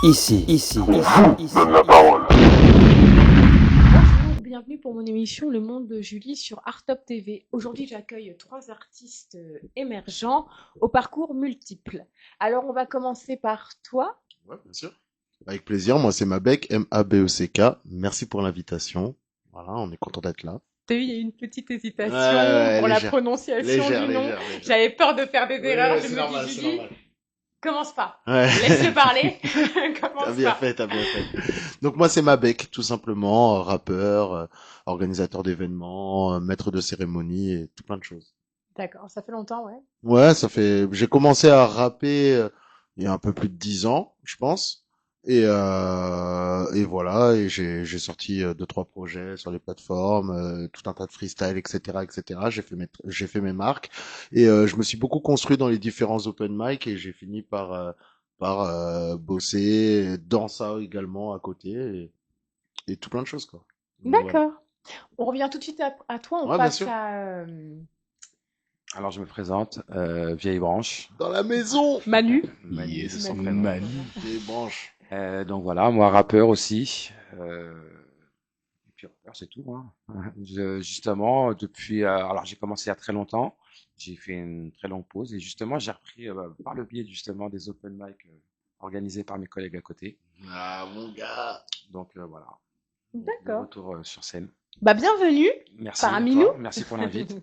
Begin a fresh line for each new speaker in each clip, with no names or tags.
Donne la parole.
Bonjour, bienvenue pour mon émission Le Monde de Julie sur Artop TV. Aujourd'hui, j'accueille 3 artistes émergents au parcours multiple. Alors, on va commencer par toi.
Ouais, bien sûr. Avec plaisir. Moi, c'est Mabek, M-A-B-E-C-K. Merci pour l'invitation. Voilà, on est content d'être là.
T'as vu, il y a eu une petite hésitation
Ouais,
pour la
légère.
prononciation du nom.
Légère.
J'avais peur de faire des erreurs.
Ouais,
Je
c'est
me
normal,
dis,
c'est
Julie,
normal.
commence pas.
Ouais.
Laisse-le parler.
T'as
Commence
bien
pas.
fait, t'as bien fait. Donc moi, c'est Mabek, tout simplement, rappeur, organisateur d'événements, maître de cérémonie et tout plein de choses.
D'accord, ça fait longtemps, ouais.
Ouais, j'ai commencé à rapper il y a un peu plus de 10 ans, je pense. Et voilà, et j'ai sorti 2, 3 projets sur les plateformes, tout un tas de freestyle, etc. J'ai fait mes marques et je me suis beaucoup construit dans les différents open mic et j'ai fini par bosser dans ça également à côté et tout plein de choses quoi. Donc, voilà.
D'accord. On revient tout de suite à toi. On
Ouais, bien
passe
sûr.
à
Alors je me présente, Vieille Branche.
Dans la maison.
Manu.
Manu, c'est son
Manu.
prénom.
Manu.
Des branches.
Donc voilà, moi rappeur aussi. Et puis rappeur, c'est tout, hein. Justement, depuis, alors j'ai commencé il y a très longtemps. J'ai fait une très longue pause et justement j'ai repris par le biais justement des open mic organisés par mes collègues à côté.
Ah mon gars.
Donc voilà, de
D'accord.
retour sur scène.
Bah, bienvenue.
Merci
Parmi
à toi,
nous.
merci pour l'invite.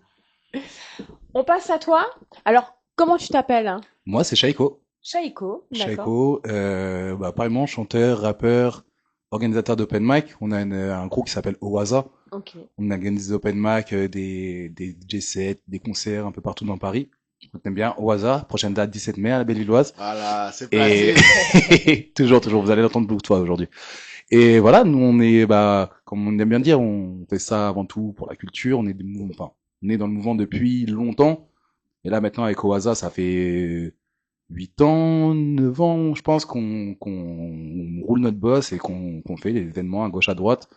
On passe à toi. Alors, comment tu t'appelles, hein?
Moi, c'est Shaiko.
Shaiko, d'accord.
Shaiko, apparemment chanteur, rappeur, organisateur d'open mic. On a un groupe qui s'appelle Owaza.
Ok.
On organise des open mic, des DJ sets, des concerts un peu partout dans Paris. On aime bien Owaza. Prochaine date 17 mai à la Bellevilloise.
Voilà, c'est
Et
placé.
toujours, vous allez l'entendre beaucoup de fois aujourd'hui. Et voilà, nous on est, comme on aime bien dire, on fait ça avant tout pour la culture. On est on est dans le mouvement depuis longtemps. Et là maintenant avec Owaza, ça fait 8 ans, 9 ans, je pense qu'on roule notre boss et qu'on fait des événements à gauche à droite.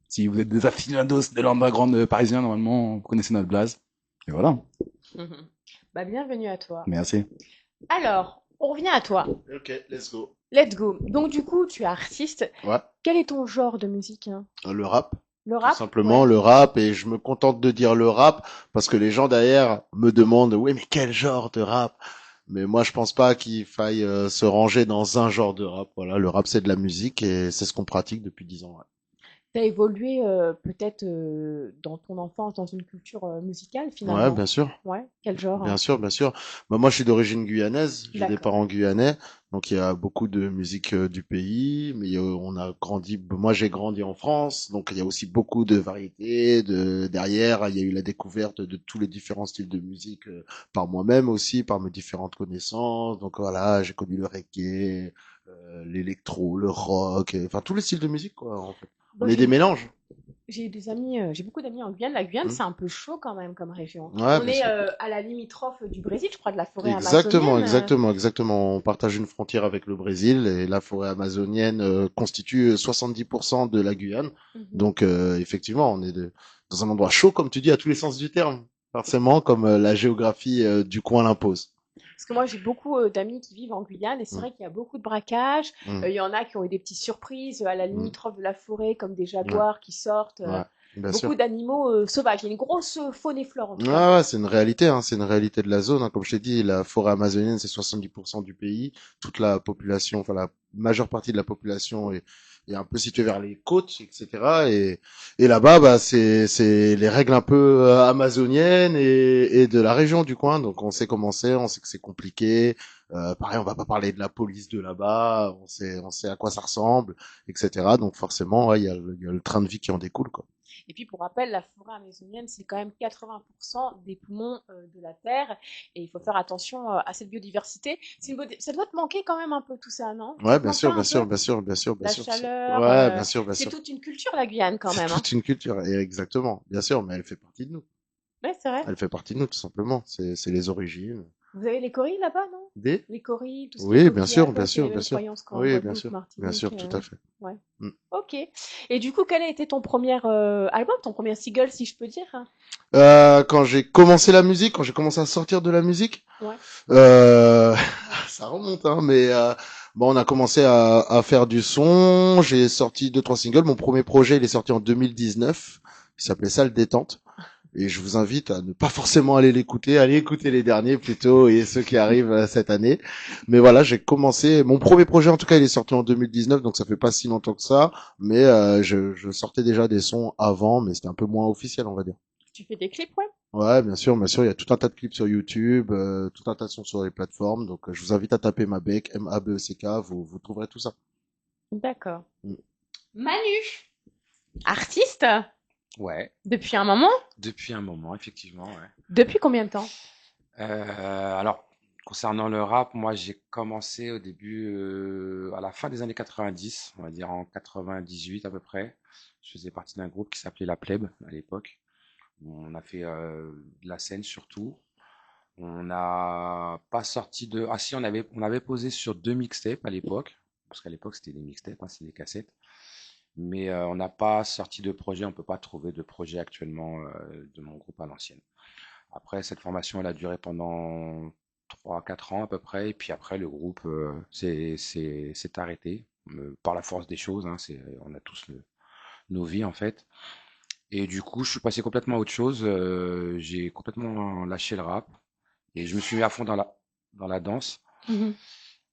Si vous êtes des aficionados de l'underground parisien, normalement, vous connaissez notre blase. Et voilà.
Bah, bienvenue à toi.
Merci.
Alors, on revient à toi.
Ok, let's go.
Let's go. Donc, du coup, tu es artiste.
Ouais,
Quel est ton genre de musique, hein?
le rap.
Le
Tout
rap?
simplement
Ouais.
le rap et je me contente de dire le rap parce que les gens derrière me demandent oui mais quel genre de rap? Mais moi je pense pas qu'il faille se ranger dans un genre de rap. Voilà, le rap c'est de la musique et c'est ce qu'on pratique depuis 10 ans. Ouais.
T'as évolué peut-être dans ton enfance dans une culture musicale,
Ouais,
finalement.
bien sûr.
Ouais. Quel genre,
Bien
hein?
sûr, bien sûr. Bah, moi, je suis d'origine guyanaise. J'ai des
D'accord.
parents guyanais, donc il y a beaucoup de musique du pays. Mais on a grandi. Moi, j'ai grandi en France, donc il y a aussi beaucoup de variétés. Derrière, il y a eu la découverte de tous les différents styles de musique par moi-même aussi, par mes différentes connaissances. Donc voilà, j'ai connu le reggae, l'électro, le rock, enfin tous les styles de musique, quoi. En fait, on
Moi,
est des mélanges.
j'ai des amis, j'ai beaucoup d'amis en Guyane. La Guyane,
Hmm.
c'est un peu chaud quand même comme région.
Ouais,
On
bien
est
sûr.
à la limitrophe du Brésil, je crois, de la forêt
Exactement,
amazonienne.
exactement. On partage une frontière avec le Brésil et la forêt amazonienne constitue 70% de la Guyane.
Mhm.
Donc effectivement, on est dans un endroit chaud, comme tu dis, à tous les sens du terme. Forcément, comme la géographie du coin l'impose.
Parce que moi, j'ai beaucoup d'amis qui vivent en Guyane et c'est
Mm,
vrai qu'il y a beaucoup de braquages.
mm,
Il y en a qui ont eu des petites surprises à la
mm.
limitrophe de la forêt, comme des
Ouais,
jaguars qui sortent.
ouais, bien
Beaucoup
sûr.
d'animaux sauvages. Il y a une grosse faune et flore en tout
Ouais,
cas.
ouais, c'est une réalité, hein, c'est une réalité de la zone, hein. Comme je t'ai dit, la forêt amazonienne, c'est 70% du pays. Toute la population, enfin la majeure partie de la population est un peu située vers les côtes, etc. Et là-bas, bah, c'est les règles un peu amazoniennes et de la région du coin. Donc on sait comment c'est, on sait que c'est compliqué. Pareil, on va pas parler de la police de là-bas, on sait à quoi ça ressemble, etc. Donc forcément, ouais, il y a le train de vie qui en découle, quoi.
Et puis, pour rappel, la forêt amazonienne, c'est quand même 80% des poumons de la Terre. Et il faut faire attention à cette biodiversité. Ça doit te manquer quand même un peu tout ça, non? Ça
Ouais,
te
bien
manque
sûr,
pas
bien
un
sûr,
peu?
bien sûr, bien sûr, bien
La
sûr.
chaleur,
Ouais, bien sûr, bien
c'est
sûr.
toute une culture, la Guyane, quand
C'est
même, hein.
toute une culture, et exactement, bien sûr, mais elle fait partie de nous.
Ouais, c'est vrai.
Elle fait partie de nous, tout simplement. C'est les origines.
Vous avez les corilles là-bas, non?
Des?
Les corilles, tout ce qui est
Oui, bien sûr,
coquillage,
bien
ouais, c'est les
sûr, bien
mêmes
sûr.
croyances qu'en
Oui, bien
Guadeloupe,
sûr, bien
Martinique.
sûr, tout à fait.
Ouais.
Mm.
Ok. Et du coup, quel a été ton premier album, ton premier single, si je peux dire, hein?
Quand j'ai commencé la musique, quand j'ai commencé à sortir de la musique,
Ouais.
euh, ça remonte, hein, mais Bon, on a commencé à faire du son. J'ai sorti deux, trois singles. Mon premier projet, il est sorti en 2019. Il s'appelait Salle Détente. Et je vous invite à ne pas forcément aller l'écouter, allez écouter les derniers plutôt et ceux qui arrivent cette année. Mais voilà, j'ai commencé, mon premier projet en tout cas, il est sorti en 2019, donc ça fait pas si longtemps que ça, mais je sortais déjà des sons avant, mais c'était un peu moins officiel, on va dire.
Tu fais des clips, ouais?
Ouais, bien sûr, il y a tout un tas de clips sur YouTube, tout un tas de sons sur les plateformes, donc je vous invite à taper Mabek, M-A-B-E-C-K, vous trouverez tout ça.
D'accord.
Mm.
Manu, artiste
Ouais,
depuis un moment?
depuis un moment, effectivement, ouais.
Depuis combien de temps?
Alors, concernant le rap, moi j'ai commencé au début, à la fin des années 90, on va dire en 98 à peu près. Je faisais partie d'un groupe qui s'appelait La Plèbe à l'époque. On a fait de la scène surtout. On n'a pas sorti de... Ah si, on avait posé sur deux mixtapes à l'époque, parce qu'à l'époque c'était des mixtapes, hein, c'est des cassettes. Mais on n'a pas sorti de projet, on peut pas trouver de projet actuellement de mon groupe à l'ancienne. Après, cette formation, elle a duré pendant 3 4 ans à peu près, et puis après, le groupe s'est arrêté par la force des choses, hein, on a tous nos vies en fait. Et du coup, je suis passé complètement à autre chose, j'ai complètement lâché le rap, et je me suis mis à fond dans la danse.
Mhm.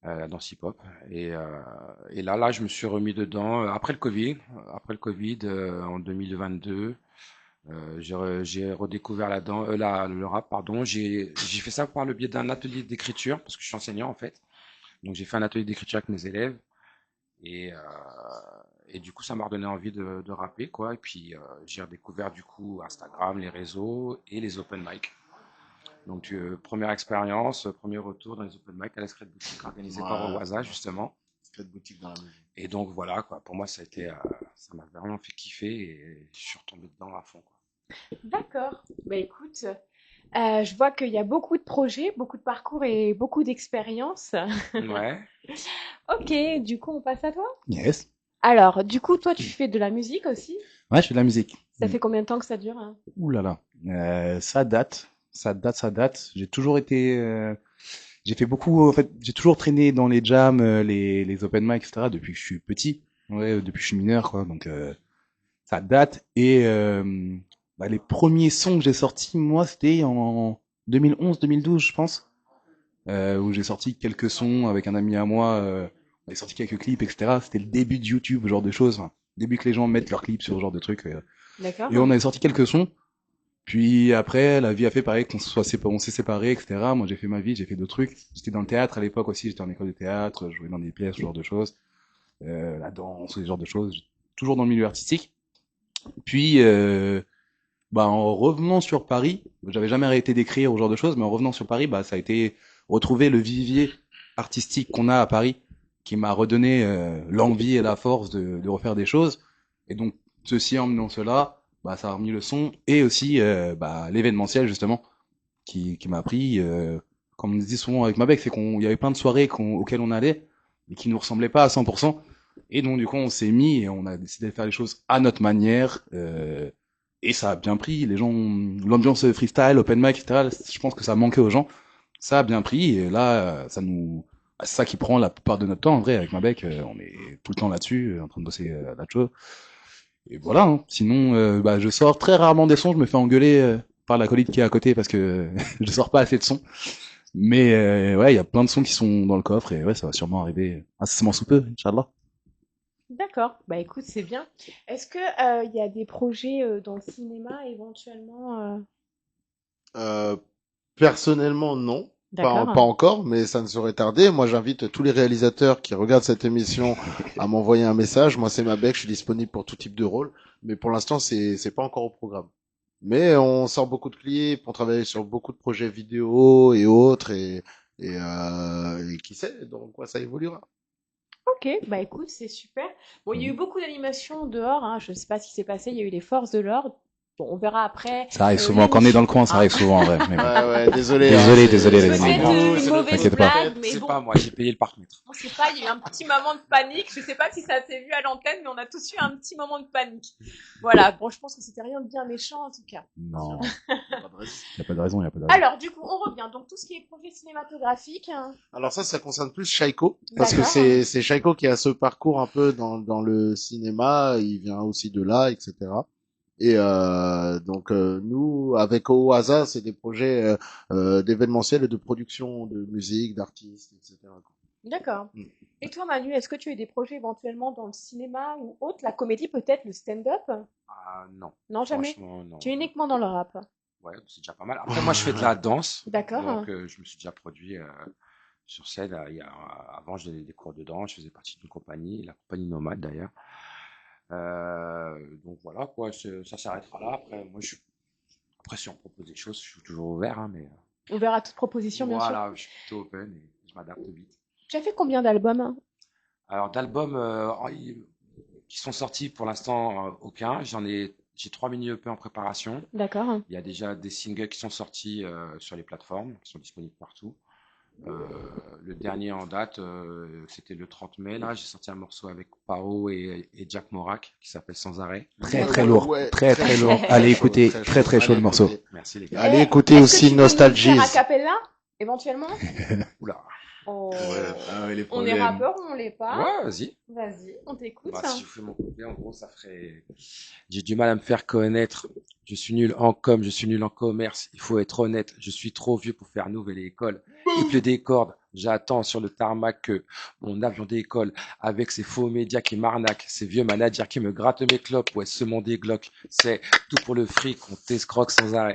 La danse hip-hop. Et là, je me suis remis dedans après le Covid, en 2022. J'ai redécouvert le rap, pardon. J'ai fait ça par le biais d'un atelier d'écriture, parce que je suis enseignant en fait. Donc j'ai fait un atelier d'écriture avec mes élèves. Et, euh, et du coup, ça m'a redonné envie de rapper, quoi. Et puis j'ai redécouvert du coup Instagram, les réseaux et les open mic. Donc première expérience, premier retour dans les open mic à la Secret Boutique organisée par
Ouais,
Owaza justement.
secret boutique dans la maison.
Et donc voilà quoi, pour moi ça m'a vraiment fait kiffer et je suis retombé dedans à fond quoi.
D'accord. Bah écoute, je vois qu'il y a beaucoup de projets, beaucoup de parcours et beaucoup d'expériences.
Ouais.
Ok, du coup, on passe à toi.
Yes.
Alors, du coup, toi, tu fais de la musique aussi?
Ouais, je fais de la musique.
Ça fait combien de temps que ça dure, hein?
Ouh là là. Ça date. Ça date, ça date. J'ai toujours été, j'ai fait beaucoup, en fait, j'ai toujours traîné dans les jams, les open mic, etc. depuis que je suis petit. Ouais, depuis que je suis mineur, quoi. Donc, ça date. Et bah, les premiers sons que j'ai sortis, moi, c'était en 2011-2012, je pense, où j'ai sorti quelques sons avec un ami à moi. On a sorti quelques clips, etc. C'était le début de YouTube, ce genre de choses. Enfin, début que les gens mettent leurs clips sur ce genre de trucs.
D'accord.
Et on avait sorti quelques sons. Puis après, la vie a fait pareil, on s'est séparés, etc. Moi, j'ai fait ma vie, j'ai fait d'autres trucs. J'étais dans le théâtre à l'époque aussi, j'étais en école de théâtre, je jouais dans des pièces, ce genre de choses. La danse, ce genre de choses. Toujours dans le milieu artistique. Puis, bah, en revenant sur Paris, j'avais jamais arrêté d'écrire, ce genre de choses, mais en revenant sur Paris, bah, ça a été retrouver le vivier artistique qu'on a à Paris, qui m'a redonné l'envie et la force de refaire des choses. Et donc, ceci emmenant cela, bah, ça a remis le son, et aussi bah, l'événementiel, justement, qui m'a pris, comme on dit souvent avec Mabek, c'est qu'il y avait plein de soirées auxquelles on allait, et qui nous ressemblaient pas à 100%. Et donc, du coup, on s'est mis et on a décidé de faire les choses à notre manière. Et ça a bien pris. Les gens, l'ambiance freestyle, open mic, etc. Je pense que ça manquait aux gens. Ça a bien pris. Et là, c'est ça qui prend la plupart de notre temps. En vrai, avec Mabek, on est tout le temps là-dessus, en train de bosser là-dessus. Et voilà. Hein. Sinon, bah, je sors très rarement des sons. Je me fais engueuler par la colite qui est à côté parce que je sors pas assez de sons. Mais ouais, il y a plein de sons qui sont dans le coffre et ouais, ça va sûrement arriver incessamment sous peu, Inch'Allah.
D'accord. Bah écoute, c'est bien. Est-ce que il y a des projets dans le cinéma éventuellement
Euh, Personnellement, non. Pas
D'accord.
encore, mais ça ne saurait tarder. Moi, j'invite tous les réalisateurs qui regardent cette émission à m'envoyer un message. Moi, c'est Mabek, je suis disponible pour tout type de rôle. Mais pour l'instant, c'est pas encore au programme. Mais on sort beaucoup de clips, on travaille sur beaucoup de projets vidéo et autres, et qui sait, donc quoi, ça évoluera.
Ok, bah écoute, c'est super. Bon, il y a eu beaucoup d'animations dehors, hein, je ne sais pas ce qui s'est passé, il y a eu les forces de l'ordre. Bon, on verra après.
Ça arrive souvent. Quand on est dans le coin, ça arrive souvent, en vrai. Mais bon.
Ouais, désolé.
Désolé, les
Peut-être
amis.
une mauvaise
T'inquiète pas.
blague, mais
C'est
bon,
pas moi, j'ai payé le parc-mètre.
on sait pas, il y a eu un petit moment de panique. Je sais pas si ça s'est vu à l'antenne, mais on a tous eu un petit moment de panique. Voilà, bon, je pense que c'était rien de bien méchant en tout cas.
Non. Il n'y a pas de raison, il n'y a pas de raison.
Alors, du coup, on revient. Donc, tout ce qui est projet cinématographique.
Alors ça concerne plus Shaiko, parce que
D'accord.
c'est Shaiko qui a ce parcours un peu dans le cinéma, il vient aussi de là, etc. Et donc nous, avec Oaza, c'est des projets d'événementiel et de production de musique, d'artistes, etc.
D'accord.
Mm.
Et toi, Manu, est-ce que tu as des projets éventuellement dans le cinéma ou autre, la comédie peut-être, le stand-up?
Ah non,
Non, jamais.
franchement, non.
Tu es uniquement dans le rap.
Ouais, c'est déjà pas mal. Après, moi, je fais de la danse.
D'accord.
Donc, je me suis déjà produit sur scène. Avant, je donnais des cours de danse. Je faisais partie d'une compagnie, la compagnie Nomade d'ailleurs. Donc voilà, quoi, ça s'arrêtera là. Après, si on propose des choses, je suis toujours ouvert, hein, mais
Ouvert à toute proposition, bien sûr.
voilà, je suis plutôt open et je m'adapte vite.
Tu as fait combien d'albums?
Alors, d'albums qui sont sortis pour l'instant, aucun. J'ai 3 mini-EP en préparation.
D'accord.
Il y a déjà des singles qui sont sortis sur les plateformes, qui sont disponibles partout. Le dernier en date, c'était le 30 mai. Là, j'ai sorti un morceau avec Paro et Jack Morak qui s'appelle Sans arrêt.
Très lourd.
Ouais,
Très lourd.
chaud.
Allez écouter.
Très
Très chaud le
Allez
morceau.
écouter.
Merci les gars.
Allez
Eh,
écouter
est-ce
aussi
que tu peux nous
Nostalgies.
faire a cappella, éventuellement?
Oula.
Oh.
les
On est rappeur ou on l'est pas?
Ouais, vas-y.
Vas-y, on t'écoute.
Bah, si je fais mon couplet, en gros, ça ferait. J'ai du mal à me faire connaître. Je suis nul en com, je suis nul en commerce. Il faut être honnête. Je suis trop vieux pour faire nouvelle école. Il pleut des cordes. J'attends sur le tarmac que mon avion décolle avec ces faux médias qui m'arnaquent, ces vieux managers qui me grattent mes clopes. Ouais, ce monde est glauque. C'est tout pour le fric. On t'escroque sans arrêt.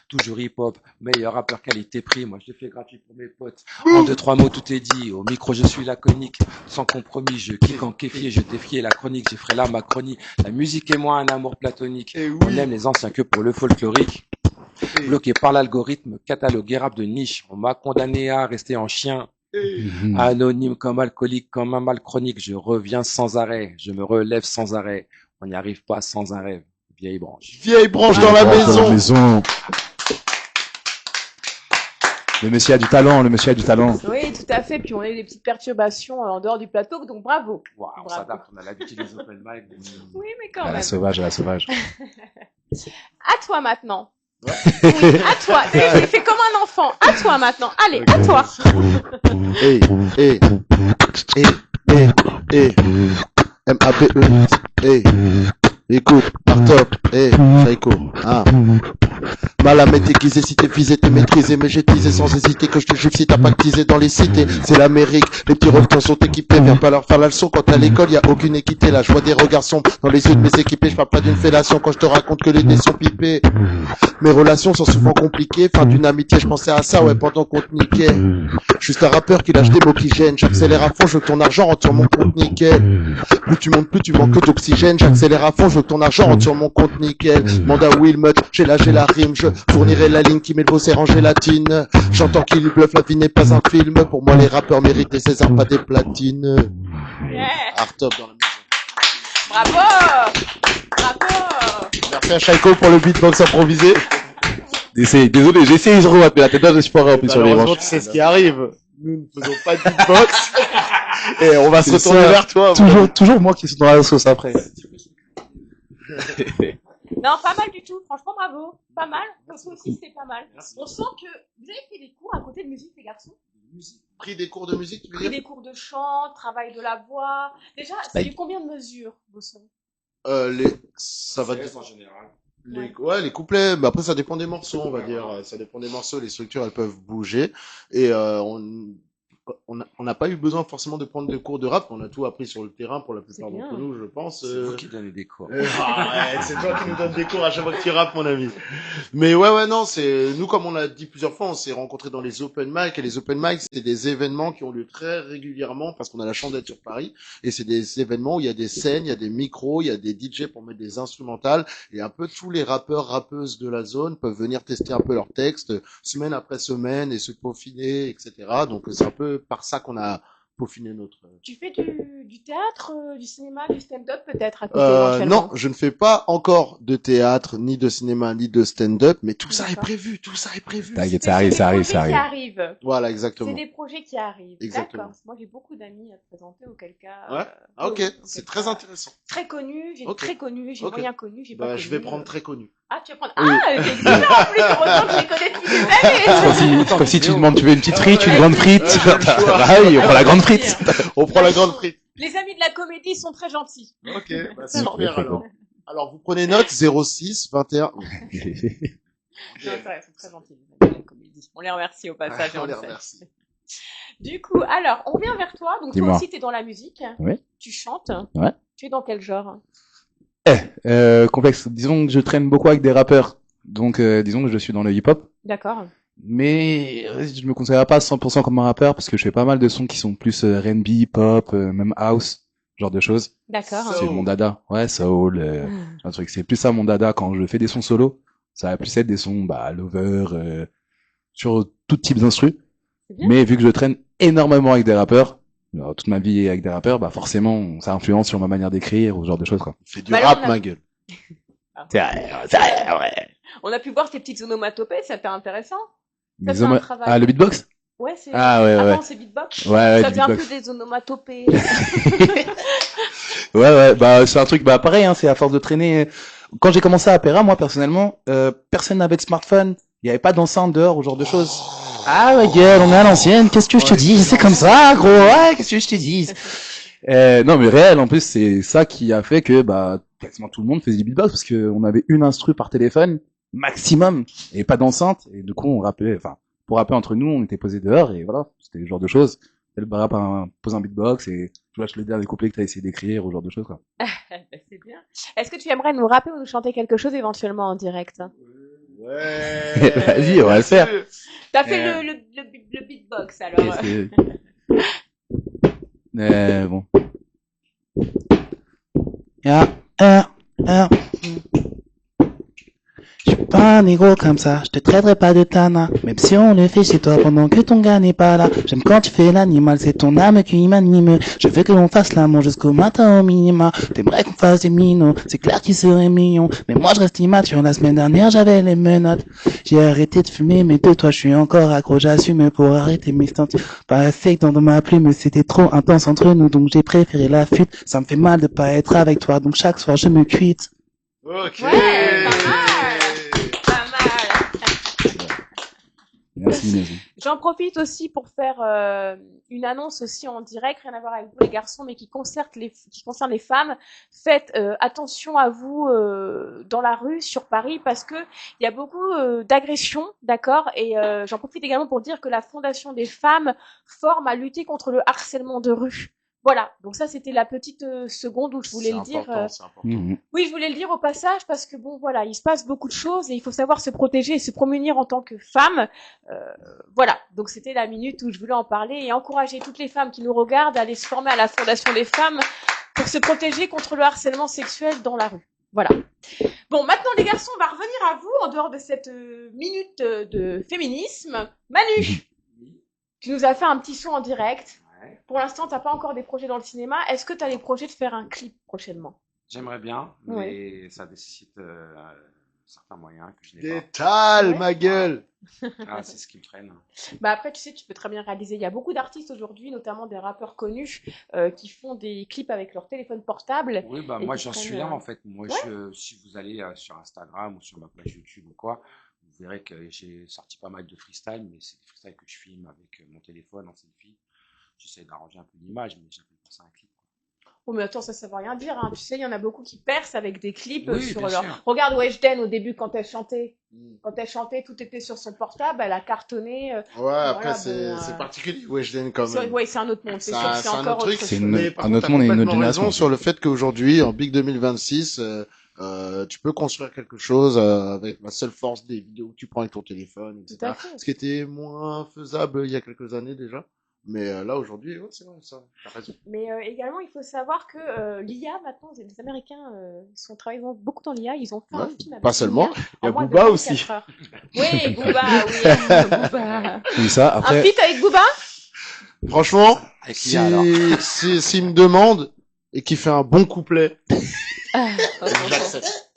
Toujours hip-hop, meilleur rappeur qualité-prix. Moi, je le fais gratuit pour mes potes. En 2-3 mots, tout est dit. Au micro, je suis laconique. Sans compromis, je kick en kéfier. Je défiais la chronique. J'ai ferai là ma chronique. La musique et moi, un amour platonique.
Et
On aime les anciens que pour le folklorique. Bloqué par l'algorithme, catalogué rap de niche. On m'a condamné à rester en chien. Anonyme comme alcoolique, comme un mal chronique. Je reviens sans arrêt. Je me relève sans arrêt. On n'y arrive pas sans un rêve. Vieille branche.
Vieille branche dans la maison.
Le monsieur a du talent, le monsieur a du talent.
Oui, tout à fait. Puis on a eu des petites perturbations en dehors du plateau, donc bravo.
Wow, on
Bravo.
s'adapte, on a l'habitude des open mic. donc,
Oui, mais quand
À la
même.
sauvage, à la sauvage.
À toi maintenant. Oui, à toi. Tu sais, je l'ai fait comme un enfant. À toi maintenant. Allez, à toi.
Eh, eh, M-A-P-E, écoute, Artop, Shaiko, hein. Mal à m'être aiguisé, si t'es visé, t'es maîtrisé, mais j'ai teasé sans hésiter que je te juge si t'as pas teasé dans les cités. C'est l'Amérique, les petits requins sont équipés, viens pas leur faire la leçon quand à l'école y a aucune équité. Là, je vois des regards sombres dans les yeux de mes équipés, je parle pas d'une fellation quand je te raconte que les dés sont pipés. Mes relations sont souvent compliquées, fin d'une amitié, je pensais à ça, ouais, pendant qu'on te niquait. Juste un rappeur qui lâche des mots qui gênent, j'accélère à fond, je veux que ton argent rentre sur mon compte nickel. Plus tu montes, plus tu manques d'oxygène, j'accélère à fond, je veux que ton argent rentre sur mon compte nickel. Manda Wilmot, j'ai la rime, je fournirai la ligne qui met le bossé en gélatine. J'entends qu'il bluffe, la vie n'est pas un film, pour moi les rappeurs méritent des Césars, pas des platines.
Yeah.
Artop dans la maison.
Bravo. Bravo.
Merci à Shaiko pour le beatbox improvisé.
Désolé, j'ai essayé de remettre, mais la tête d'âge, je suis pas rempli sur les
Malheureusement,
branches.
tu sais ce qui arrive. Nous ne faisons pas de beatbox. Et on va se
C'est
retourner
ça.
vers toi.
Toujours moi qui suis dans la sauce après.
Non, pas mal du tout. Franchement, bravo. Pas mal. Comme ça aussi, c'était pas mal. On sent que vous avez fait des cours à côté de musique, les garçons.
Pris des cours de musique, tu veux
Pris
dire?
des cours de chant, travail de la voix. Déjà, c'est du combien de mesures, vos sons?
Ça va
en général.
les couplets, mais après ça dépend des morceaux, on va dire. Ça dépend des morceaux, les structures elles peuvent bouger. Et on n'a pas eu besoin forcément de prendre des cours de rap, on a tout appris sur le terrain pour la plupart
C'est bien.
d'entre nous, je pense.
C'est vous qui donnez des cours.
Arrête, c'est toi qui nous donnes des cours à chaque fois que tu rappes, mon ami. Mais ouais, non, c'est nous, comme on l'a dit plusieurs fois, on s'est rencontrés dans les open mic, et les open mic, c'est des événements qui ont lieu très régulièrement parce qu'on a la chance d'être sur Paris, et c'est des événements où il y a des scènes, il y a des micros, il y a des DJ pour mettre des instrumentales, et un peu tous les rappeurs, rappeuses de la zone peuvent venir tester un peu leurs textes, semaine après semaine, et se peaufiner, etc. Donc c'est un peu par ça qu'on a peaufiner notre.
Tu fais du théâtre, du cinéma, du stand-up peut-être à côté éventuellement.
Non, je ne fais pas encore de théâtre, ni de cinéma, ni de stand-up, mais tout ça est
D'accord.
prévu, tout ça est prévu.
T'inquiète,
C'est
ça arrive,
des
ça arrive,
projets
ça
qui
arrive.
arrivent.
Voilà,
C'est
exactement.
des projets qui arrivent.
Exactement.
D'accord. Moi, j'ai beaucoup d'amis à te présenter, auquel cas.
Ouais. Ah, ok,
auquel
c'est
cas,
très intéressant.
Très connu, j'ai
Ok.
très connu, j'ai
Ok.
moyen connu, j'ai pas
Bah,
connu.
je vais prendre très connu.
Ah, tu vas prendre.
Oui.
Ah, c'est excellent en plus, heureusement que je les connais depuis des années.
Comme si tu demandes, tu veux une petite frite, une
Ouais.
grande frite.
Ouais, j'ai le choix.
Ah oui, on prend la grande frite.
On prend la grande frite.
Les amis de la comédie sont très gentils.
Ok, bah,
Ça
super
marche.
alors. Alors, vous prenez note 06 21.
Non, c'est vrai, ils sont très gentils, les amis de la comédie. On les remercie au passage. et
On
on
les
le fait.
remercie.
Du coup, alors, on vient vers toi. Donc, toi
Dis-moi.
aussi, t'es dans la musique.
Oui.
Tu chantes.
Ouais.
Tu es dans quel genre?
Complexe. Disons que je traîne beaucoup avec des rappeurs. Donc, disons que je suis dans le hip-hop.
D'accord.
Mais je me considère pas à 100% comme un rappeur parce que je fais pas mal de sons qui sont plus R&B, pop, même house, ce genre de choses.
D'accord.
So-
C'est mon dada. Ouais, soul, un truc. C'est plus ça mon dada quand je fais des sons solo. Ça va plus être des sons, lover, sur tout type d'instru.
C'est bien.
Mais vu que je traîne énormément avec des rappeurs, alors, toute ma vie avec des rappeurs, forcément, ça influence sur ma manière d'écrire ou ce genre de choses, quoi.
Fais du
Bah, alors,
rap,
on a-
ma gueule.
C'est vrai.
On a pu voir tes petites onomatopées, c'était intéressant. Ça,
Les
c'est un
hommes-
travail.
Ah, le beatbox?
Ouais, c'est.
Ah, ouais, ouais,
Avant,
ouais.
c'est beatbox.
Ouais,
Ça
du
faisait un peu
beatbox.
des onomatopées.
Ouais, c'est un truc, pareil, hein, c'est à force de traîner. Quand j'ai commencé à Apera, moi, personnellement, personne n'avait de smartphone. Il n'y avait pas d'enceinte dehors, ou ce genre de choses. Ah, ouais, gueule, on est à l'ancienne. Qu'est-ce que je te
Ouais,
dis?
c'est
C'est comme ça, gros. Ouais, qu'est-ce que je te dis? Non, mais réel, en plus, c'est ça qui a fait que, quasiment tout le monde faisait du beatbox parce que on avait une instru par téléphone, maximum, et pas d'enceinte. Et du coup, on rappelait, pour rapper entre nous, on était posé dehors, et voilà. C'était le genre de choses. Le rap pose un beatbox, et je lâche le dernier couplet que t'as essayé d'écrire, ou ce genre de choses, quoi.
C'est bien. Est-ce que tu aimerais nous rapper ou nous chanter quelque chose éventuellement en direct?
Ouais.
Vas-y, on va le faire.
T'as fait le beatbox alors.
Bon. Yeah, yeah, yeah. Je suis pas un négro comme ça, je te traiterai pas de tana. Même si on le fait chez toi pendant que ton gars n'est pas là. J'aime quand tu fais l'animal, c'est ton âme qui m'anime. Je veux que l'on fasse l'amour jusqu'au matin au minima. T'aimerais qu'on fasse des minots, c'est clair qu'il serait mignon. Mais moi je reste immature, la semaine dernière j'avais les menottes. J'ai arrêté de fumer, mais de toi je suis encore accro, j'assume pour arrêter mes stunts. Pas fake dans ma plume, c'était trop intense entre nous, donc j'ai préféré la fuite. Ça me fait mal de pas être avec toi, donc chaque soir je me quitte.
Ok.
Ouais, pas mal. Pas mal.
Merci.
J'en profite aussi pour faire une annonce aussi en direct, rien à voir avec vous les garçons, mais qui concerne les femmes. Faites attention à vous dans la rue sur Paris parce que il y a beaucoup d'agressions, d'accord. Et j'en profite également pour dire que la Fondation des femmes forme à lutter contre le harcèlement de rue. Voilà, donc ça c'était la petite seconde où je voulais le dire.
C'est important.
Oui, je voulais le dire au passage parce que bon, voilà, il se passe beaucoup de choses et il faut savoir se protéger et se prémunir en tant que femme. Voilà, donc c'était la minute où je voulais en parler et encourager toutes les femmes qui nous regardent à aller se former à la Fondation des femmes pour se protéger contre le harcèlement sexuel dans la rue. Voilà. Bon, maintenant les garçons, on va revenir à vous en dehors de cette minute de féminisme. Manu, tu nous as fait un petit son en direct.
Ouais.
Pour l'instant, t'as pas encore des projets dans le cinéma. Est-ce que tu as des projets de faire un clip prochainement?
J'aimerais bien,
Ouais.
mais ça nécessite certains moyens que je n'ai pas.
Détale,
Ouais.
ma gueule.
Ah, c'est ce qui me freine.
Bah après, tu sais, tu peux très bien réaliser. Il y a beaucoup d'artistes aujourd'hui, notamment des rappeurs connus, qui font des clips avec leur téléphone portable.
Oui,
Et
moi
qui
j'en suis
prennent,
là en fait. Moi,
Ouais.
si vous allez sur Instagram ou sur ma page YouTube ou quoi, vous verrez que j'ai sorti pas mal de freestyle, mais c'est des freestyles que je filme avec mon téléphone en selfie. J'essaie d'arranger un peu l'image, mais j'appelle pas ça un clip.
Oh, mais attends, ça veut rien dire, hein. Tu sais, il y en a beaucoup qui percent avec des clips
Oui,
sur
bien
leur.
sûr.
Regarde Weshden au début quand elle chantait. Quand elle chantait, tout était sur son portable, elle a cartonné.
Ouais, après,
bon,
c'est particulier, Weshden, quand même.
Ouais, c'est un autre monde, c'est
Ça-
sûr. C'est
c'est un
encore
autre
autre
truc,
chose.
c'est
mais par
un
contre,
autre
t'as
monde et une autre
complètement
génération.
raison sur le fait qu'aujourd'hui, en Big 2026, tu peux construire quelque chose avec la seule force des vidéos que tu prends avec ton téléphone,
Tout
etc.
à fait.
Ce qui était moins faisable il y a quelques années déjà. Mais là, aujourd'hui, ouais, c'est vrai, ça, t'as raison.
Mais également, il faut savoir que l'IA, maintenant, les Américains travaillent beaucoup dans l'IA. Ils ont fait un
Ouais,
film avec
pas seulement,
l'IA
il y a
en moins de
Booba
24
aussi.
heures. Oui, Booba, oui, Booba.
Oui, ça,
Un
après,
feat avec Booba?
Franchement,
Avec qui, alors?
S'il me demande et qu'il fait un bon couplet,
Ah,
j'accepte.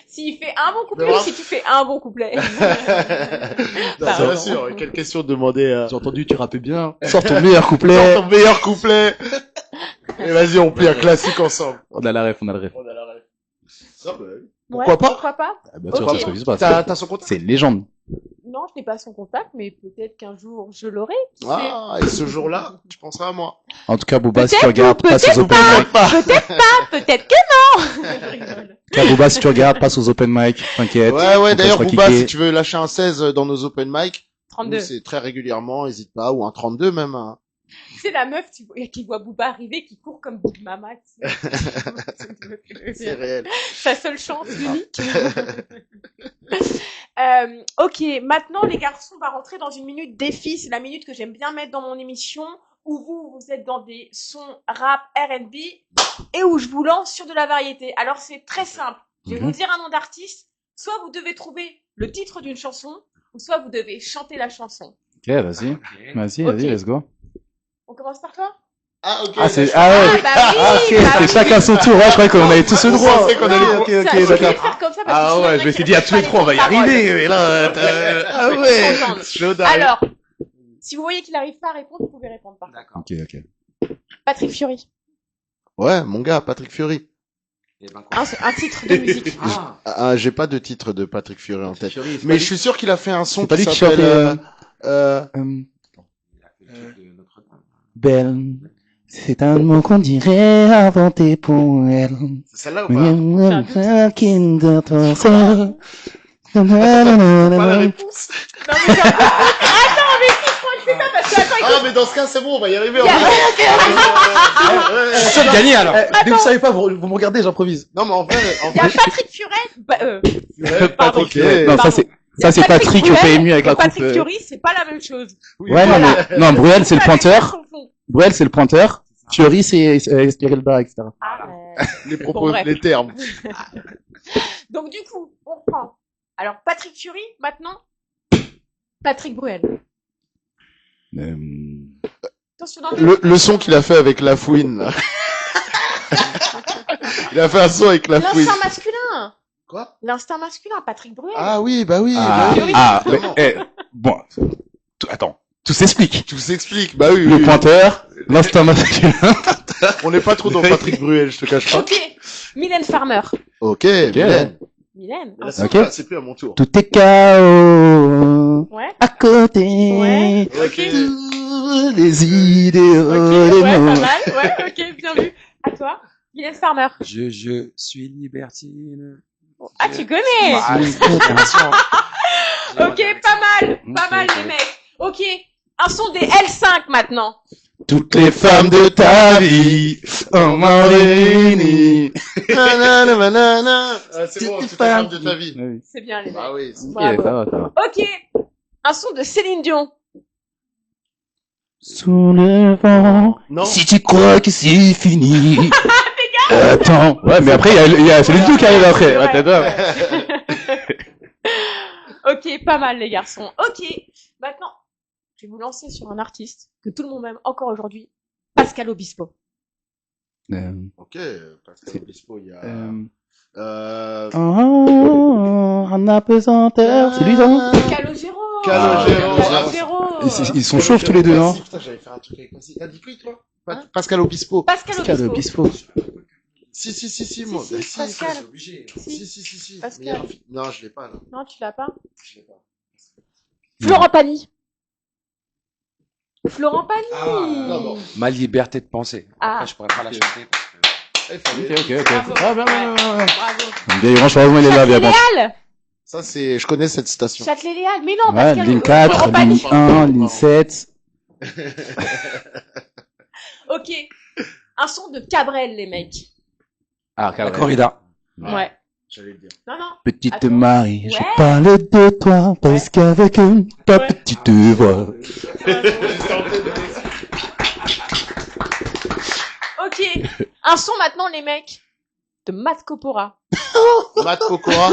S'il fait un bon couplet
Mais
ou
vraiment-
si tu fais un bon couplet.
Non,
Pardon.
bien sûr. Quelle question de demander
J'ai entendu, tu rappais bien. Sors ton meilleur couplet.
ton meilleur couplet. Et vas-y, on plie un classique ensemble.
On a la ref, on a la ref.
On a la rêve. Ah, bah, oui.
Pourquoi pas
Pourquoi pas?
Ah, bien sûr,
Ok.
ça se refuse pas.
T'as son contact?
C'est une légende.
Non, je n'ai pas son contact, mais peut-être qu'un jour je l'aurai. Qui sait.
Ah, et ce jour-là, tu penseras à moi.
En tout cas, Booba, si
Peut-être
tu regardes,
ou
passe aux open mic.
Peut-être que non. Je rigole.
En tout cas, Booba, si tu regardes, passe aux open mic. T'inquiète.
Ouais,
on te
d'ailleurs,
laissera
Booba,
kicker.
si tu veux lâcher un 16 dans nos open mic,
32.
nous, c'est très régulièrement, hésite pas, ou un 32 même. Hein.
C'est la meuf qui voit Booba arriver, qui court comme Big Mama. Tu sais.
C'est réel.
Sa seule chance unique. Ok, maintenant les garçons, on va rentrer dans une minute défi. C'est la minute que j'aime bien mettre dans mon émission, où vous êtes dans des sons rap, R&B, et où je vous lance sur de la variété. Alors c'est très simple. Je vais vous dire un nom d'artiste. Soit vous devez trouver le titre d'une chanson, ou soit vous devez chanter la chanson.
Ok, vas-y.
Ok.
Vas-y,
Ok.
vas-y, let's go.
On commence par toi?
Ah, ok.
Ah, c'est,
d'accord.
ah ouais.
Ah, bah oui,
Ah, ok,
bah
c'est
oui.
chacun son tour. Ouais, je croyais qu'on avait tous le
On
droit.
pensait qu'on allait-
Ok,
Ça,
ok,
je voulais
d'accord.
faire comme ça parce que
Ah
sinon,
ouais,
le
je
mec,
me suis
il
dit à
reste
tous les
pas
trois, on va y
temps de parole.
arriver. Mais là, ah ouais.
Entendre.
Chaud
Alors, si vous voyez qu'il n'arrive pas à répondre, vous pouvez répondre par contre.
D'accord.
Ok, ok.
Patrick Fiori.
Ouais, mon gars, Patrick Fury.
Et ben, quoi.
Un titre de musique.
Ah,
Ah, j'ai pas de titre de Patrick Fury en tête.
Fury,
Mais je suis sûr qu'il a fait un son
C'est pas
qui
lui qui
s'appelle...
chantait,
euh,
il a fait le truc de Notre-Dame.
Belle. C'est un mot qu'on dirait inventé pour elle.
c'est celle-là ou pas?
Pas
Pas la réponse.
Non, mais attends, mais si je crois que c'est ça, parce que attends,
Ah, mais dans ce cas, c'est bon, on va y arriver.
Il y a-
Ouais.
Je suis gagné alors. Dès que vous savez pas, vous me regardez, j'improvise.
Non, mais en vrai,
il y a Patrick Fiori. Pardon.
Ok.
Non,
Pardon.
ça c'est Patrick au
Bruel
PMU avec
et
la coupe.
Patrick Fiori, c'est pas la même chose.
Ouais, non,
Voilà.
mais, non, Bruel c'est le
Pas
pointeur.
les confondre.
Bruel c'est le pointeur. Fiori c'est Esmeralda, etc.
Arrête.
Les
Bon,
propos,
bref.
les termes.
Donc du coup, on reprend. Alors Patrick Fiori, maintenant. Patrick Bruel. Attention dans
Le son qu'il a fait avec La Fouine, là. Il a fait un son avec La Fouine.
l'instinct masculin.
Quoi?
L'instinct masculin, Patrick Bruel.
Ah oui, bah oui.
Ah,
bah oui.
mais, bon, attends, tout s'explique.
Tout s'explique. Bah oui,
Le
oui.
pointeur, l'instinct masculin.
On n'est pas trop dans Patrick Bruel, je te cache pas.
Ok. Mylène Farmer.
Ok, Mylène.
Mylène.
Là,
hein.
Ok.
c'est plus à mon tour.
Tout est chaos
Ouais.
à côté.
Ouais. Ok.
Tous les idéaux
Ok.
des
Ouais, pas
mots.
mal. Ouais. Ok. Bien vu. À toi. Mylène Farmer.
Je suis libertine.
Ah, tu connais.
Ah, c'est une génération.
Ok, pas mal. Pas mal les mecs. Ok. Un son des L5 maintenant.
Toutes les femmes de ta vie, oh ma réunie.
Nanana, nanana. Ah, c'est bon, c'est pas de ta vie.
Oui.
C'est bien les mecs.
Bah oui.
Ok,
Bravo.
ça va, ça va.
Ok. Un son de Céline Dion.
Sous le vent,
Non.
si tu crois que c'est fini. Attends. Ouais, mais après, il y a Céline Dion qui arrive après.
Ouais.
Ouais, t'as peur.
Ok, pas mal les garçons. Ok. Maintenant, je vais vous lancer sur un artiste que tout le monde aime encore aujourd'hui. Pascal Obispo.
Ok, Pascal Obispo, il y a...
En apesanteur, c'est lui, ça?
Calogero.
Calogero.
Calogero.
Ils sont chauves tous les deux, non?
Putain, j'allais faire un truc avec Pascal. T'as dit qui, toi?
Hein
Pascal Obispo.
Pascal
Pascal
Obispo.
Obispo.
Si, moi.
Si,
Si,
Pascal.
c'est obligé.
Si.
Si.
Pascal.
Non, je l'ai pas, là.
Non, tu l'as pas.
Je l'ai pas.
Florent Pagny. Florent Pagny.
non, bon.
Ma liberté de penser.
Ah.
Après, je pourrais pas la chanter. Parce que...
Ok.
Bravo.
Ah, bien,
Ouais.
bien, bien.
Bravo.
Bien, franchement, il est là, bien, bon.
Châtelet-Léal.
Ça, c'est, je connais cette station.
Châtelet-Léal. Mais non,
Ouais,
Pascal
ligne
Florent
4,
Pagny.
ligne 1, ligne 7.
Ok. Un son de Cabrel, les mecs.
Ah,
La corrida.
Ouais.
J'allais le dire.
Non.
Petite
Attends.
Marie, je
Ouais.
parle de toi parce qu'avec ta
Ouais.
petite voix.
Ok. Un son maintenant, les mecs. De Matt Copora.
Matt Pokora.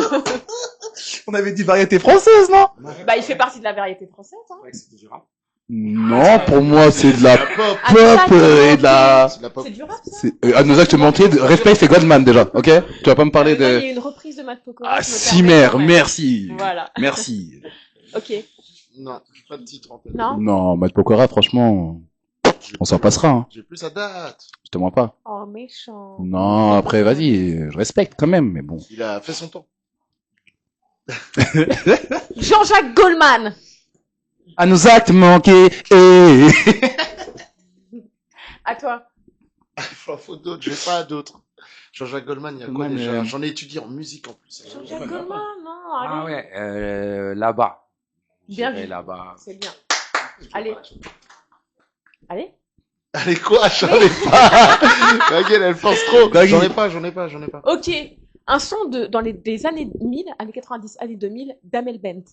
On avait dit variété française, non?
Bah, il fait partie de la variété française, hein.
Ouais, c'était du rap.
Non, pour moi, c'est de la
pop.
Ah,
pop
ça,
et de la...
C'est de la pop.
C'est du rap, ça?
À nos actes manqués, respect, c'est Goldman, déjà, ok? Tu vas pas me parler
Là, il y
de...
a une reprise de Matt Pokora.
Ah,
je me
si,
permets
mère,
quand même.
merci.
Voilà.
Merci.
Ok.
Non, j'ai pas de titre en tête.
Non?
Non, Matt Pokora, franchement, on s'en passera, hein.
J'ai plus sa date.
Je te mens pas.
Oh, méchant.
Non, après, vas-y, je respecte quand même, mais bon.
Il a fait son temps.
Jean-Jacques Goldman.
À nos actes manqués, et...
À toi.
Faut d'autres, j'ai pas d'autres. Jean-Jacques Goldman, il y a quoi
Goldman,
déjà? J'en ai étudié en musique en plus.
Jean-Jacques Goldman, non,
Ah
allez.
ouais, là-bas.
Bien
J'irai
vu.
là-bas.
C'est bien. Allez. Allez.
Allez quoi? J'en ai pas. La gueule, elle force trop.
Dagui.
J'en ai pas.
Ok. Un son dans des années 1000, années 90, années 2000, d'Amel Bent.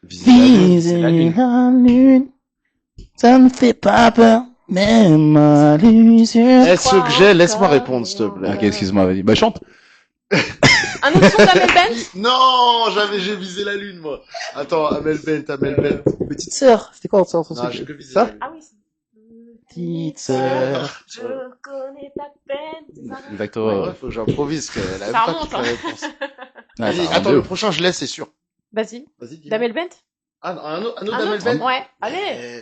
Viser la lune.
la lune, ça me fait pas peur, même à l'usure.
Est-ce que j'ai? Laisse-moi répondre, s'il te plaît.
Ok, excuse-moi, vas-y. Bah, chante.
Un autre son d'Amel Bent?
Non, j'ai visé la lune, moi. Attends, Amel Bent.
Petite sœur, c'était quoi son
Non, j'ai que visé
Ça?
la lune.
Ah oui. c'est-
Petite sœur.
Je connais ta peine. c'est ça
Exactement.
Ouais, faut que j'improvise, qu'elle a
Ça
pas
remonte,
toutes les
hein.
réponses.
Ah,
Vas-y,
ça
attends,
rend
le
deux.
prochain, je laisse, c'est sûr.
Vas-y.
Vas-y, dis-moi.
D'Amel Bent?
Ah, non, un autre
Un
d'Amel
autre?
Bent?
Ouais. Allez.
Eh,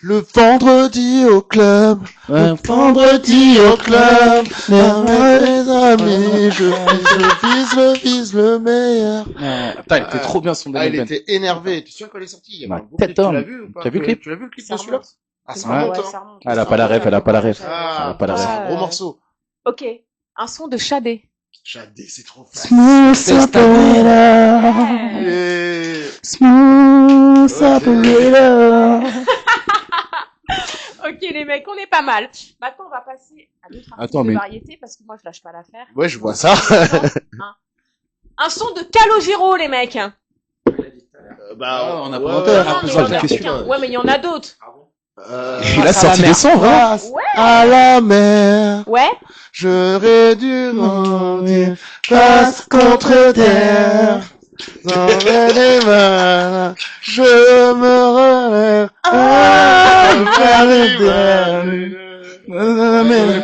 le vendredi au club,
Un
vendredi au club, les amis, je vise le meilleur.
Putain, il était trop bien son
Ah, il
Damien Ben.
était énervé. Tu sais quand il est sorti? Il y
Ma
avait un beau clip.
tête
Tu
d'homme.
l'as vu ou pas?
Tu as vu le clip?
Tu l'as vu le clip
Ça
de celui-là?
remonte.
Ah, ça
Ouais.
remonte,
Ouais,
hein.
ça remonte.
Elle a pas la ref, elle a pas la ref.
Ah,
Elle a pas la
c'est
ref.
un gros morceau.
Ok. Un son de Shadé.
Shadé, c'est trop facile.
Smooth operator.
Yeah.
Smooth
Ok.
operator.
Ok les mecs, on est pas mal. Maintenant on va passer à d'autres artistes
Attends,
de
mais-
variété parce que moi je lâche pas l'affaire.
Ouais, je vois ça.
Un son de Calogero les mecs.
Bah,
on a
ouais,
pas d'auteur.
ouais,
Après,
mais
ça,
il y en
j'ai
a
question.
qu'un. Ouais mais il y en a d'autres.
Il a sorti des sons, hein.
Ouais.
à la mer,
Ouais.
j'aurais dû grandir face contre terre. Dans les mains, je me relève.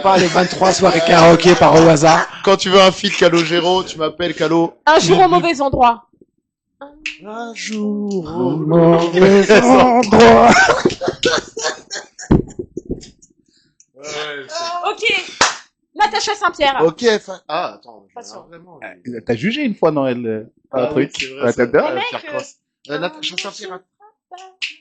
Pas les 23 soirées karaoké par au hasard.
Quand tu veux un feat Calogero, tu m'appelles Calo.
Un jour au mauvais endroit.
Un jour
Au mauvais endroit.
Ok. Natacha Saint-Pierre.
Ok, ah, attends.
Attention.
Vraiment.
T'as jugé une fois, non, elle, un
Ah oui,
truc.
c'est vrai,
La
ça.
tête d'or.
Ouais,
Mec,
Pierre Cross. Natacha Saint-Pierre.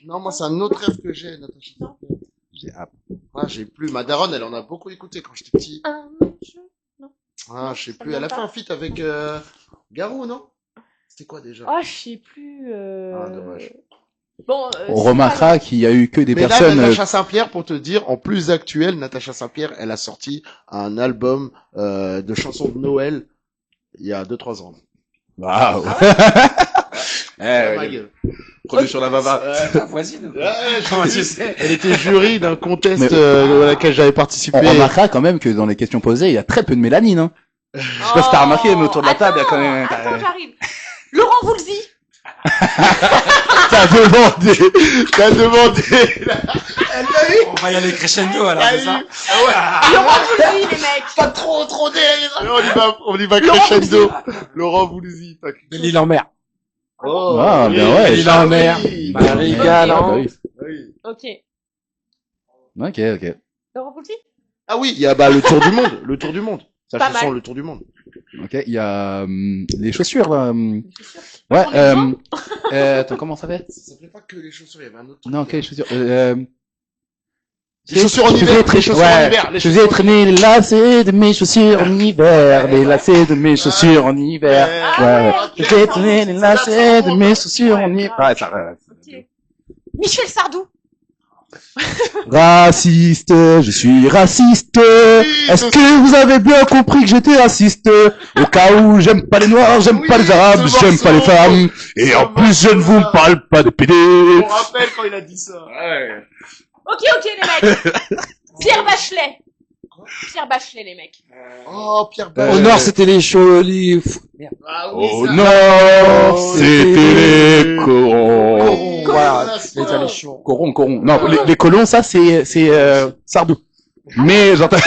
Non, moi, c'est un autre rêve que j'ai, Natacha Saint-Pierre. Ah, j'ai plus. Ma daronne, elle en a beaucoup écouté quand j'étais petit. Ah, je sais plus. Elle a fait un feat avec, Garou, non? C'était quoi déjà?
Oh, je sais plus.
Ah, dommage.
Bon.
On remarquera qu'il y a eu que des
Mais là,
personnes.
Natacha Saint-Pierre, pour te dire, en plus actuel, Natacha Saint-Pierre, elle a sorti un album de chansons de Noël il y a 2-3 ans.
Waouh.
Ah, ma gueule.
Produit sur la vava.
Ta voisine.
Comment
tu sais?
Elle était jury d'un contest
Mais-
à laquelle j'avais participé.
On remarquera quand même que dans les questions posées, il y a très peu de mélanine, hein. Je sais pas si t'as remarqué, mais autour de la table, il y a quand même.
Attends, j'arrive. Laurent Voulzy.
T'as demandé.
On va y aller crescendo alors, c'est ça?
Laurent Voulzy, les mecs.
Pas trop derrière. On y va
Laurent
crescendo. Laurent Voulzy.
De l'île en mer.
Oh,
Ah,
oui,
bien ouais.
oui,
L'île en mer.
oui.
Marie
Ok.
Galland.
Ah, bah oui.
Oui.
Ok.
Ok.
Laurent Voulzy.
Ah oui, il y a le tour du monde. Le tour du monde. Sa
Pas
chanson,
mal.
le tour du monde.
Ok, il y a les chaussures, là.
Je suis sûre.
Ouais,
Prends l'exemple.
attends, comment ça fait?
Ça s'appelait pas que les chaussures, il y avait un autre truc.
Non, ok, les chaussures.
Les chaussures en hiver. Les chaussures en hiver. Les
Je
chaussures
faisais traîner les lacets de mes chaussures en hiver, les lacets de mes chaussures en hiver.
Ah
Ouais,
ouais,
Je
ok.
faisais traîner les lacets de mes chaussures en hiver. Ouais, ça va.
Ok. Michel Sardou.
Raciste, je suis raciste. Est-ce que vous avez bien compris que j'étais raciste? Au cas où j'aime pas les noirs, j'aime
Oui,
pas les arabes,
ce
j'aime pas les
morceau.
femmes. Et en plus, je ne vous parle pas de PD.
Je me rappelle quand il a dit ça.
Ok, les mecs. Pierre Bachelet. Pierre Bachelet, les mecs.
Oh, Pierre
Au
Bachelet.
nord, c'était les chauds,
Ah oui,
Oh
ça.
non, c'était les corons.
Voilà, les alléchons.
Coron. Non, les colons, ça, c'est Sardou. Mais j'entends.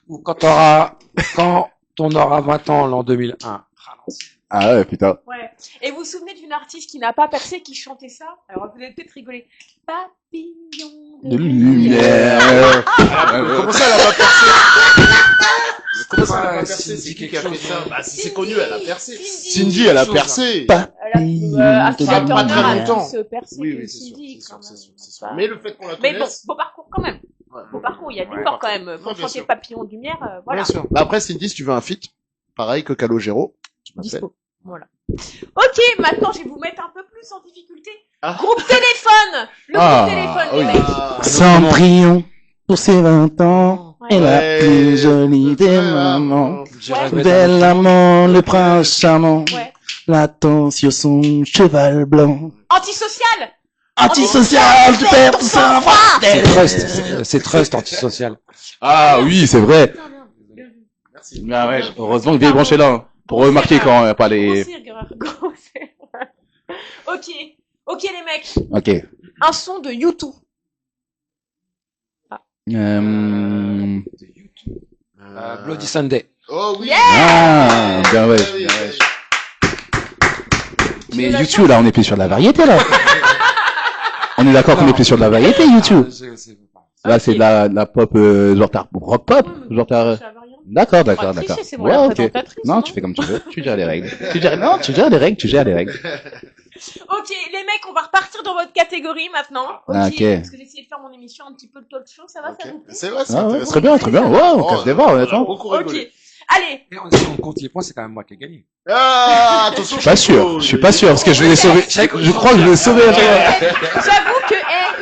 Ou quand on aura 20 ans, l'an 2001.
Ah ouais, putain.
Ouais. Et vous vous souvenez d'une artiste qui n'a pas percé, qui chantait ça? Alors vous allez peut-être rigoler. Papillon
De lumière.
Comment ça, elle a pas percé? Comment ça, elle a pas
Ouais,
percé?
Cindy
C'est qui
quelque
qui a fait
chose,
ça?
hein.
Bah, si c'est connu, elle a percé.
Cindy.
Cindy, elle a percé.
Papillon
Afia
de
pas très
Turner a
longtemps.
plus percé
Oui,
que
oui, c'est sûr,
Cindy,
c'est
quand
sûr,
même.
c'est sûr.
Pas-
Mais le fait qu'on la
Mais bon,
connaisse.
beau parcours quand même.
Ouais.
Beau parcours, il y a du
Ouais,
corps quand même.
bien
Pour chanter
sûr.
Papillon de lumière, voilà.
Bien sûr. Bah, après, Cindy, si tu veux un feat, pareil que Calogero, tu m'appelles.
Dispo. Voilà. Ok, maintenant je vais vous mettre un peu plus en difficulté.
Ah.
Groupe téléphone. Le
Ah,
groupe téléphone,
oui.
les mecs.
Cendrillon, pour ses 20 ans,
Ouais.
est la plus jolie des mamans.
Ouais.
Bel amant, le prince charmant,
Ouais.
l'attend sur son cheval blanc.
Antisocial.
Antisocial, tu perds ton sang-froid.
C'est Trust, c'est Trust antisocial.
Ah oui, c'est vrai.
Putain, merde. Bien vu.
Merci.
Ah ouais, heureusement qu'il est branché là, hein, pour remarquer quand il n'y a pas les...
Grosse erreur, grosse erreur. Ok, les mecs.
Ok.
Un son de YouTube.
Bloody Sunday.
Oh oui.
Yeah.
Ah, bien ouais.
Oui, oui.
Mais YouTube, là, on est plus sur de la variété, là. On est d'accord qu'on est plus sur de la variété, YouTube. Là, c'est de la pop, genre t'as rock pop, genre t'as... D'accord.
C'est bon,
Ouais,
la
ok.
présentatrice,
Non, tu fais comme tu veux. Tu gères les règles. Tu gères les règles.
Ok, les mecs, on va repartir dans votre catégorie maintenant. Ok.
Ah, ok.
Parce que j'ai essayé de faire mon émission un petit peu le talk show, ça va,
Ok.
ça vous plaît?
C'est vrai, c'est
Ah ouais,
intéressant.
très bien. Ouais, on casse des barres, honnêtement.
Beaucoup
Ok.
rigolé.
Allez.
Et si on compte les points, c'est quand même moi qui ai gagné.
Ah, attention.
Pas sûr, je suis pas sûr, parce que je vais les sauver. Je crois que je vais les sauver.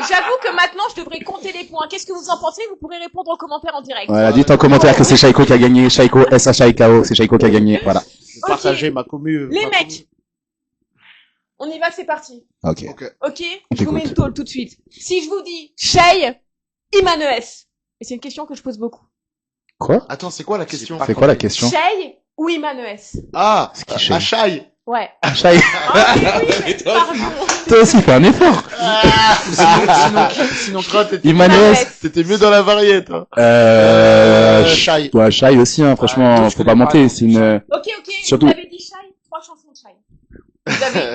J'avoue que maintenant, je devrais compter les points. Qu'est-ce que vous en pensez? Vous pourrez répondre en commentaire en direct.
Voilà, dites en commentaire que c'est Shaiko qui a gagné. Shaiko, S-H-I-K-O, c'est Shaiko qui a gagné. Voilà.
Je vais partager ma commu.
Les mecs. On y va, c'est parti.
Ok.
Ok?
On
Je vous mets
t'écoute.
une tôle tout de suite. Si je vous dis Shay, Imanues. Et c'est une question que je pose beaucoup.
Quoi?
Attends, c'est quoi la question?
C'est quoi la question?
Shay ou Imanues?
Ah,
C'est qui, Shay?
Achai.
Ouais.
Shaiko,
Ah, oui, pardon.
toi aussi, fais un effort.
Sinon, je crois que t'étais
Imanues.
t'étais mieux dans la variété. Hein. Chai.
Ouais, Shai aussi, hein, franchement,
je
faut
connais
pas
pas,
monter,
non.
c'est une...
Ok.
Surtout-
Vous avez dit Shay, 3 chansons de Shay.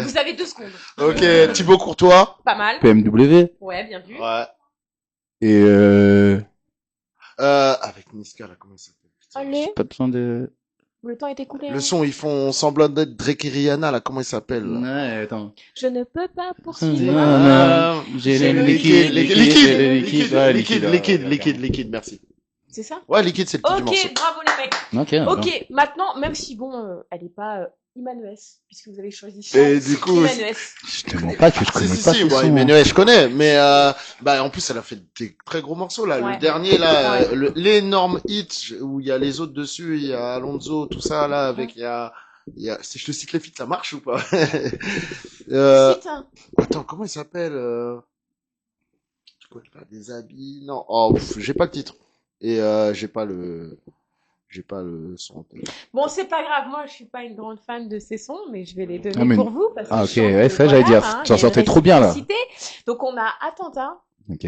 Vous avez 2 secondes.
Ok, Thibaut Courtois.
Pas mal.
PMW,
Ouais, bien vu.
Ouais.
et
Avec Niska, là, comment il s'appelle? Putain.
Allez.
pas besoin de...
Le temps est écoulé.
Le
hein.
son, ils font semblant d'être Drake et Rihanna, là, comment il s'appelle? Là
Ouais, attends.
Je ne peux pas poursuivre.
J'ai
C'est
les
le
liquides,
liquide, liquide, merci.
C'est ça?
Ouais, liquide, c'est le titre du morceau.
Ok, bravo les mecs.
Ok,
Ok, maintenant, même si bon, elle est pas Imanues, puisque vous avez choisi
Et
Shay,
du coup,
Imanues.
je te mens pas que je
Si,
connais
si,
pas
si,
ce
moi,
son.
Emmanuel, je connais, mais bah, en plus, elle a fait des très gros morceaux, là.
Ouais.
Le dernier, là,
Ouais.
l'énorme hit, où il y a les autres dessus, il y a Alonso, tout ça, là, avec, il y a, si je te cite les feats, ça marche ou pas?
Cite, hein.
Attends, comment il s'appelle, je connais pas, des habits, non, oh, j'ai pas le titre. Et, j'ai pas le son en tête.
Bon, c'est pas grave, moi je suis pas une grande fan de ces sons, mais je vais les donner
Ah, mais-
pour vous. Parce que
Ah,
je
ok,
sens
ouais,
que
ça, j'allais dire,
hein,
tu
il y
en
a
sortais
une
trop bien, là.
réciprocité. Donc on a Attentat,
Ok.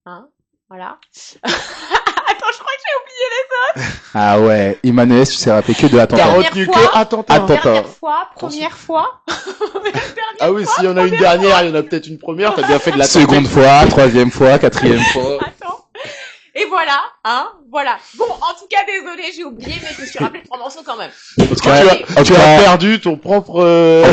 hein, voilà. Attends, je crois que j'ai oublié
Ah ouais, Imanues, tu sais rappeler que de
T'as
attentat.
Dernière
retenu
fois.
que attentat.
Attends.
dernière fois, première fois.
Ah oui, s'il y en a une dernière, il y en a peut-être une première, t'as bien fait de la
Seconde fois, troisième fois, quatrième fois.
Attends. Et voilà, hein, voilà. Bon, en tout cas, désolé, j'ai oublié, mais je me suis rappelé 3 morceaux quand même.
En tout cas, en tout
Tu as
cas,
perdu ton propre,
Ah,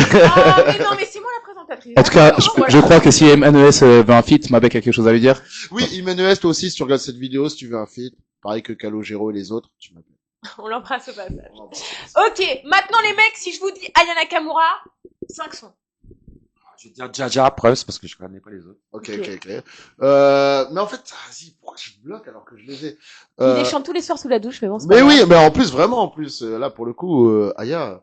mais non, mais c'est moi la présentatrice.
en tout cas,
D'accord, voilà.
je crois que si Imanues veut un feat, Mabek a quelque chose à lui dire.
Oui, Emmanuel, toi aussi, si tu regardes cette vidéo, si tu veux un feat, pareil que Calogero et les autres, tu m'appelles.
On l'embrasse au passage. Ok, maintenant les mecs, si je vous dis Aya Nakamura, 5 sons.
Je vais dire Jaja Press parce que je connais pas les autres.
Ok.
Ok.
Mais en fait, vas-y, pourquoi je bloque alors que je les ai?
Il les chante tous les soirs sous la douche, mais bon, c'est
Mais
pas
oui,
grave.
mais en plus, vraiment, en plus, là, pour le coup, Aya.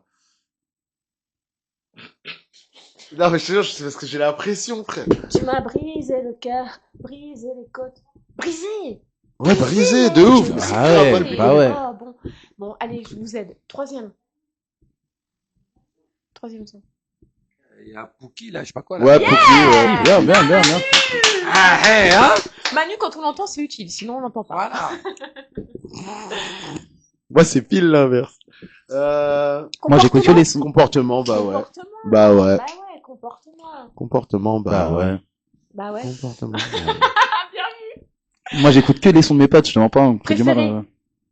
Non, mais je te jure, c'est parce que j'ai la pression, frère.
Tu m'as brisé le cœur, brisé les côtes. Brisé!
Ouais, brisé, de ouf. mais c'est
Ah
grave,
ouais,
le
bah ouais.
Ah, bon, allez, je vous aide. Troisième son.
Il y a Pookie, là, je sais pas quoi, là.
Ouais, Pookie, ouais.
Bien, bien, bien, bien.
Ah, hey, hein?
Manu, quand on l'entend, c'est utile, sinon on l'entend pas.
Voilà.
Moi, c'est pile l'inverse.
Moi, j'écoute que les sons.
Comportement, bah ouais.
Comportement.
Bah ouais.
Bah ouais, comportement.
Comportement,
Bah ouais.
Bah ouais.
Comportement.
Ah, bien vu.
Moi, j'écoute que les sons de mes potes, je te mens pas. J'ai du mal
Préféré.
à...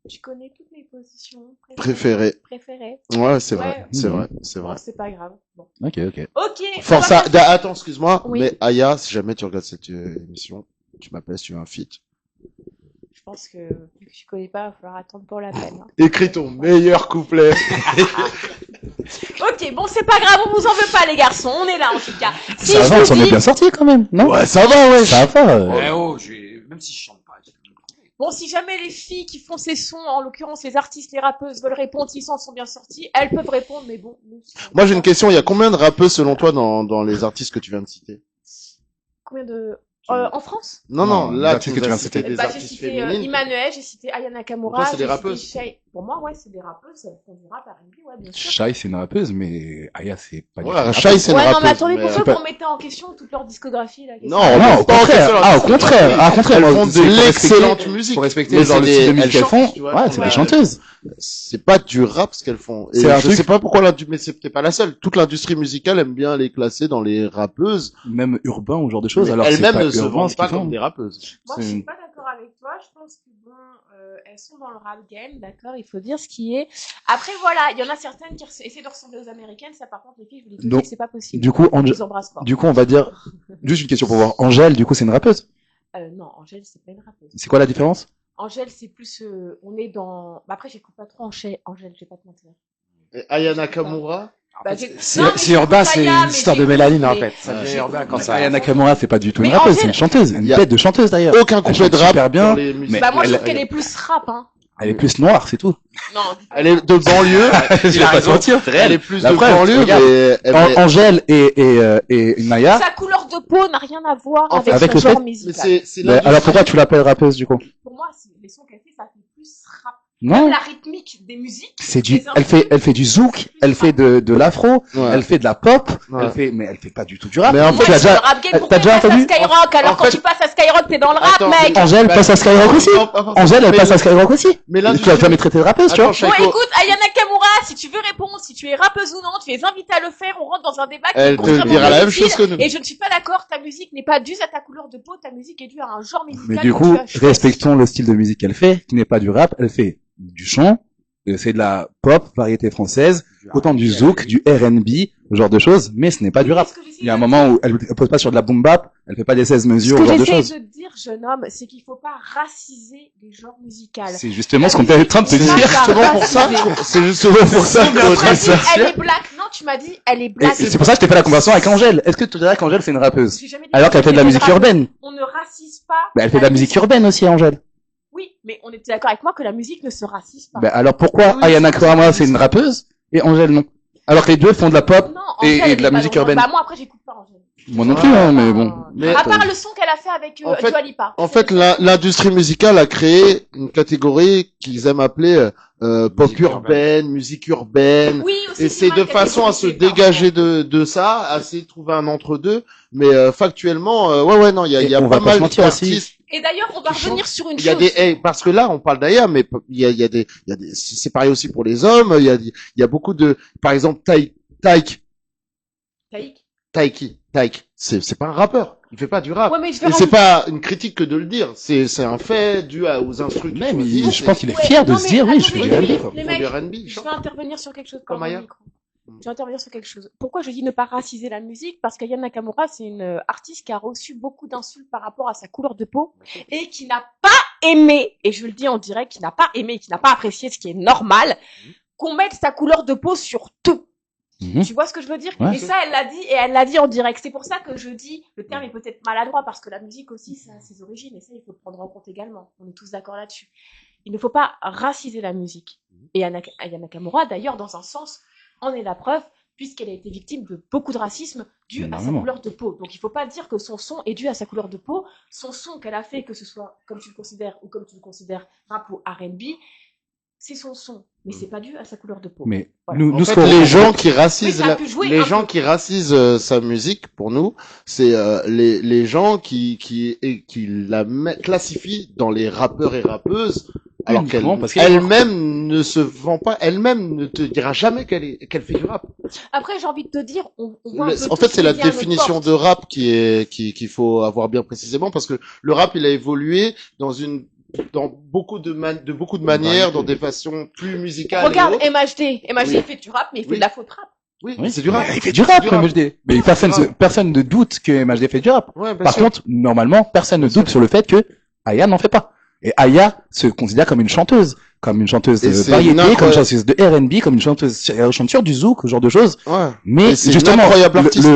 Tu connais toutes les positions.
Préféré.
Préféré.
Ouais, c'est
Ouais.
vrai. C'est vrai. C'est vrai.
Bon, c'est pas grave. Bon.
Ok, ok.
Ok.
Force
on va
à...
passer-
Attends, excuse-moi,
Oui.
mais Aya, si jamais tu regardes cette émission, tu m'appelles, si tu veux un feat.
Je pense que vu que tu connais pas, il va falloir attendre pour la peine. Hein.
Écris ton meilleur couplet.
Ok, bon, c'est pas grave, on vous en veut pas, les garçons. On est là, en tout cas. Si
Ça
je
va, on
vous
s'en est
dis-
bien sorti quand même, non?
Ouais, ça va, ouais.
Ça va.
Eh oh, même si je chante pas, je vais me trouver.
Bon, si jamais les filles qui font ces sons, en l'occurrence les artistes, les rappeuses, veulent répondre, s'ils s'en sont bien sortis, elles peuvent répondre, mais bon. Nous,
Moi, j'ai une question. Il y a combien de rappeurs, selon toi, dans les artistes que tu viens de citer?
Combien de... en France
Non,
Non,
là,
les artistes que tu viens de citer.
des
Bah, j'ai
artistes
cité
féminines.
Immanuel, j'ai cité Aya Nakamura.
Pour toi, c'est des
j'ai cité
rappeuses
Shay. Pour moi, ouais, c'est des rappeuses, elles font du rap R&B, ouais, bien sûr.
Shai, c'est une rappeuse, mais Aya, c'est pas du tout.
Ouais,
une
Shai,
rappeuse.
c'est une
Ouais, non, mais
rappeuse,
attendez,
mais,
pourquoi
pas-
vous remettez en question toute leur discographie, là?
Non,
Ah non, au
pas en
contraire.
question,
Ah, au
c'est
contraire. Ah, au contraire.
Elles
moi,
font de
c'est pour
l'excellente
respecter-
musique.
Pour respecter
Mais
genre
c'est
le
des-
style de musique
elles
qu'elles
chantent,
font.
tu vois,
Ouais, c'est
Ouais.
des chanteuses.
C'est pas du rap ce qu'elles font. Et
C'est un
je
truc-
sais pas pourquoi mais c'était pas la seule. Toute l'industrie musicale aime bien les classer dans les rappeuses.
Même urbain ou ce genre de choses.
Mais
Alors, c'est
elles-mêmes
pas
ne se
urbain
vendent
ce
pas
qu'ils font.
comme des rappeuses.
Moi,
C'est
je suis
une-
pas d'accord avec toi. Je pense que bon, elles sont dans le rap game, d'accord. Il faut dire ce qui est. Après, voilà, il y en a certaines qui essaient de ressembler aux américaines. Ça, par contre, les filles, je vous dis tout de
Donc,
suite, c'est pas possible.
du coup,
je les embrasse pas.
Du coup, on va dire, juste une question pour voir. Angèle, du coup, c'est une rappeuse.
Non, Angèle, c'est pas une rappeuse.
C'est quoi la différence?
Angèle, c'est plus, on est dans. Bah, après, j'écoute pas trop Angèle, je vais pas te mentir.
Et Aya Nakamura,
Bah,
En fait,
j'ai-
c'est
non, mais
c'est urbain,
j'écoute
c'est
Aya,
une
mais
histoire de
j'écoute,
mélanine, en
mais-
fait. Ça devient urbain quand ça.
Aya Nakamura, c'est pas du tout une
Mais
rappeuse,
Angèle-
c'est une chanteuse. Une
Il y a
tête de chanteuse d'ailleurs.
aucun couplet
chante
de rap
super bien,
dans les musiques.
mais
Bah, moi, je
elle-
trouve qu'elle est plus rap, hein.
Elle est plus noire, c'est tout.
Non.
Elle est de banlieue.
Je vais pas te mentir.
Elle est plus
La
de
preuve,
banlieue,
regarde.
mais
Angèle et Naya.
Sa couleur de peau n'a rien à voir
En fait,
avec
avec
son
le
genre
fait-
mais
musical.
c'est
Mais
l'industrie.
alors pourquoi tu l'appelles rappeuse du coup?
Pour moi, les sons qu'elle fait, ça fait plus rap.
Non.
Même la rythmique des musiques.
C'est du,
des
elle fait du zouk, elle fait de l'afro,
Ouais.
elle fait de la pop,
Ouais.
mais elle fait pas du tout du rap.
Mais en
Moi,
fait,
tu as
je suis
déjà,
le rap game,
t'as
pourquoi
déjà
il passe
entendu?
à Skyrock, alors
en
quand
fait-
tu passes à Skyrock, t'es dans le rap,
Attends,
mec.
Angèle passe à Skyrock aussi. Angèle, elle
mais-
passe à Skyrock aussi.
Mais
Tu l'as
l'industrie.
jamais traité de rappeuse, tu vois.
Attends,
Bon,
Shaiko,
écoute, Aya Nakamura, si tu veux répondre, si tu es rappeuse ou non, tu es invité à le faire, on rentre dans un débat qui
elle
est
te
constamment
dira la même
difficile.
chose que nous.
Et je ne suis pas d'accord, ta musique n'est pas due à ta couleur de peau, ta musique est due à un genre musical.
Mais du
que
coup,
tu as choisi.
respectons le style de musique qu'elle fait, qui n'est pas du rap. Elle fait du chant, c'est de la pop, variété française, autant du zouk, du R&B, ce genre de choses, mais ce n'est pas du rap.
Ce que j'essaie
Il y a un
de
moment où elle pose pas sur de la boom bap, elle fait pas des 16
Ce
mesures,
que
ce genre de
j'essaie
choses.
de dire, jeune homme, c'est qu'il faut pas raciser les genres musicaux.
C'est justement ce qu'on était en train de te
C'est
dire.
Justement pour ça, c'est justement pour ça
Tu
qu'on
m'as
dit
dit,
ça.
elle est black. Non, tu m'as dit, elle est
Et
black.
c'est pour ça que je t'ai fait la conversion avec Angèle. Est-ce que tu dirais qu'Angèle c'est une rappeuse?
J'ai jamais dit
Alors qu'elle fait de la
qu'elle
musique
était rappeuse.
urbaine.
On ne racise pas.
Bah, elle fait de la musique urbaine aussi, Angèle.
Oui, mais on était d'accord avec moi que la musique ne se racise pas.
Bah, alors pourquoi
Oui,
Aya
c'est
Nakamura
ça.
c'est une rappeuse et Angèle non? Alors que les deux font de la pop,
Non,
et
Angèle,
de la
elle est
musique
pas dans-
urbaine.
Bah, moi, après, j'écoute pas Angèle.
moi non plus, hein, mais bon.
Mais-
À part le son qu'elle a fait avec
En fait-
Dua Lipa.
En fait, l'industrie musicale a créé une catégorie qu'ils aiment appeler pop
Musique
urbaine, musique urbaine.
Oui, aussi.
Et c'est
vrai
de
qu'elle
façon
est
à se
catégorisée,
dégager de ça, à essayer de trouver un entre-deux. Mais factuellement, ouais, non, il y a
Et on va
pas
pas se
mal
mentir aussi.
d'artistes.
Et d'ailleurs, on va
Qui
revenir sur une
Il y a
chose.
des, parce que là, on parle d'Aya, mais il y a des, c'est pareil aussi pour les hommes. Il y a beaucoup de, par exemple, Taïk, c'est pas un rappeur. Il fait pas du rap.
Ouais, mais je vais
Et c'est
rajouter-
pas une critique que de le dire. C'est un fait dû aux instruments.
Même,
qu'il
je pense qu'il est
Ouais,
fier de
non,
se
mais
dire, oui, je
attendez,
fais du
les-
R&B, quoi.
les
Ils
mecs,
font du R&B, ils
je
chantent.
vais intervenir sur quelque chose
Comme
par mon
Aya.
micro. Je vais intervenir sur quelque chose. Pourquoi je dis ne pas raciser la musique? Parce qu'Aya Nakamura, c'est une artiste qui a reçu beaucoup d'insultes par rapport à sa couleur de peau et qui n'a pas aimé, et je le dis en direct, qui n'a pas aimé, qui n'a pas apprécié, ce qui est normal, qu'on mette sa couleur de peau sur tout.
Mhm.
Tu vois ce que je veux dire?
Ouais.
Et ça, elle l'a dit, et elle l'a dit en direct. C'est pour ça que je dis, le terme est peut-être maladroit, parce que la musique aussi, ça a ses origines, et ça, il faut le prendre en compte également. On est tous d'accord là-dessus. Il ne faut pas raciser la musique. Et Aya Nakamura, d'ailleurs, dans un sens, en est la preuve, puisqu'elle a été victime de beaucoup de racisme dû à sa
Énormément.
couleur de peau. Donc il ne faut pas dire que son son est dû à sa couleur de peau. Son son qu'elle a fait, que ce soit comme tu le considères ou comme tu le considères rap ou R&B, c'est son son, mais c'est pas dû à sa couleur de peau.
Mais
Voilà.
nous,
En
nous,
fait,
ce qu'on
les gens
reproche-
qui racisent
Mais ça a pu jouer
les
un
gens
peu.
qui racisent sa musique pour nous, c'est les gens qui la classifient dans les rappeurs et rappeuses, alors
Uniquement parce qu'elle est
elle-même ne se vend pas, elle-même ne te dira jamais qu'elle fait du rap.
Après, j'ai envie de te dire, on voit un peu
En fait,
tous
c'est la
midi à notre
définition
porte.
de rap qu'il faut avoir bien précisément, parce que le rap, il a évolué dans beaucoup de manières, dans des façons plus musicales.
Regarde
et autres.
MHD. MHD
Oui.
fait du rap, mais il fait
Oui.
de la faute rap.
Oui,
Oui,
c'est du rap.
Il fait du rap,
C'est du rap.
MHD. Mais
C'est
personne,
du rap.
personne ne doute que MHD fait du rap.
Ouais, bien
Par
sûr.
contre, normalement, personne ne
Bien
doute
sûr.
sur le fait que Aya n'en fait pas. Et Aya se considère comme une chanteuse
Et
de
c'est
variété,
une
comme une
incroyable-
chanteuse de R&B, comme une chanteuse du zouk, ce genre de choses.
Ouais.
Mais
Et c'est une
justement,
incroyable artiste.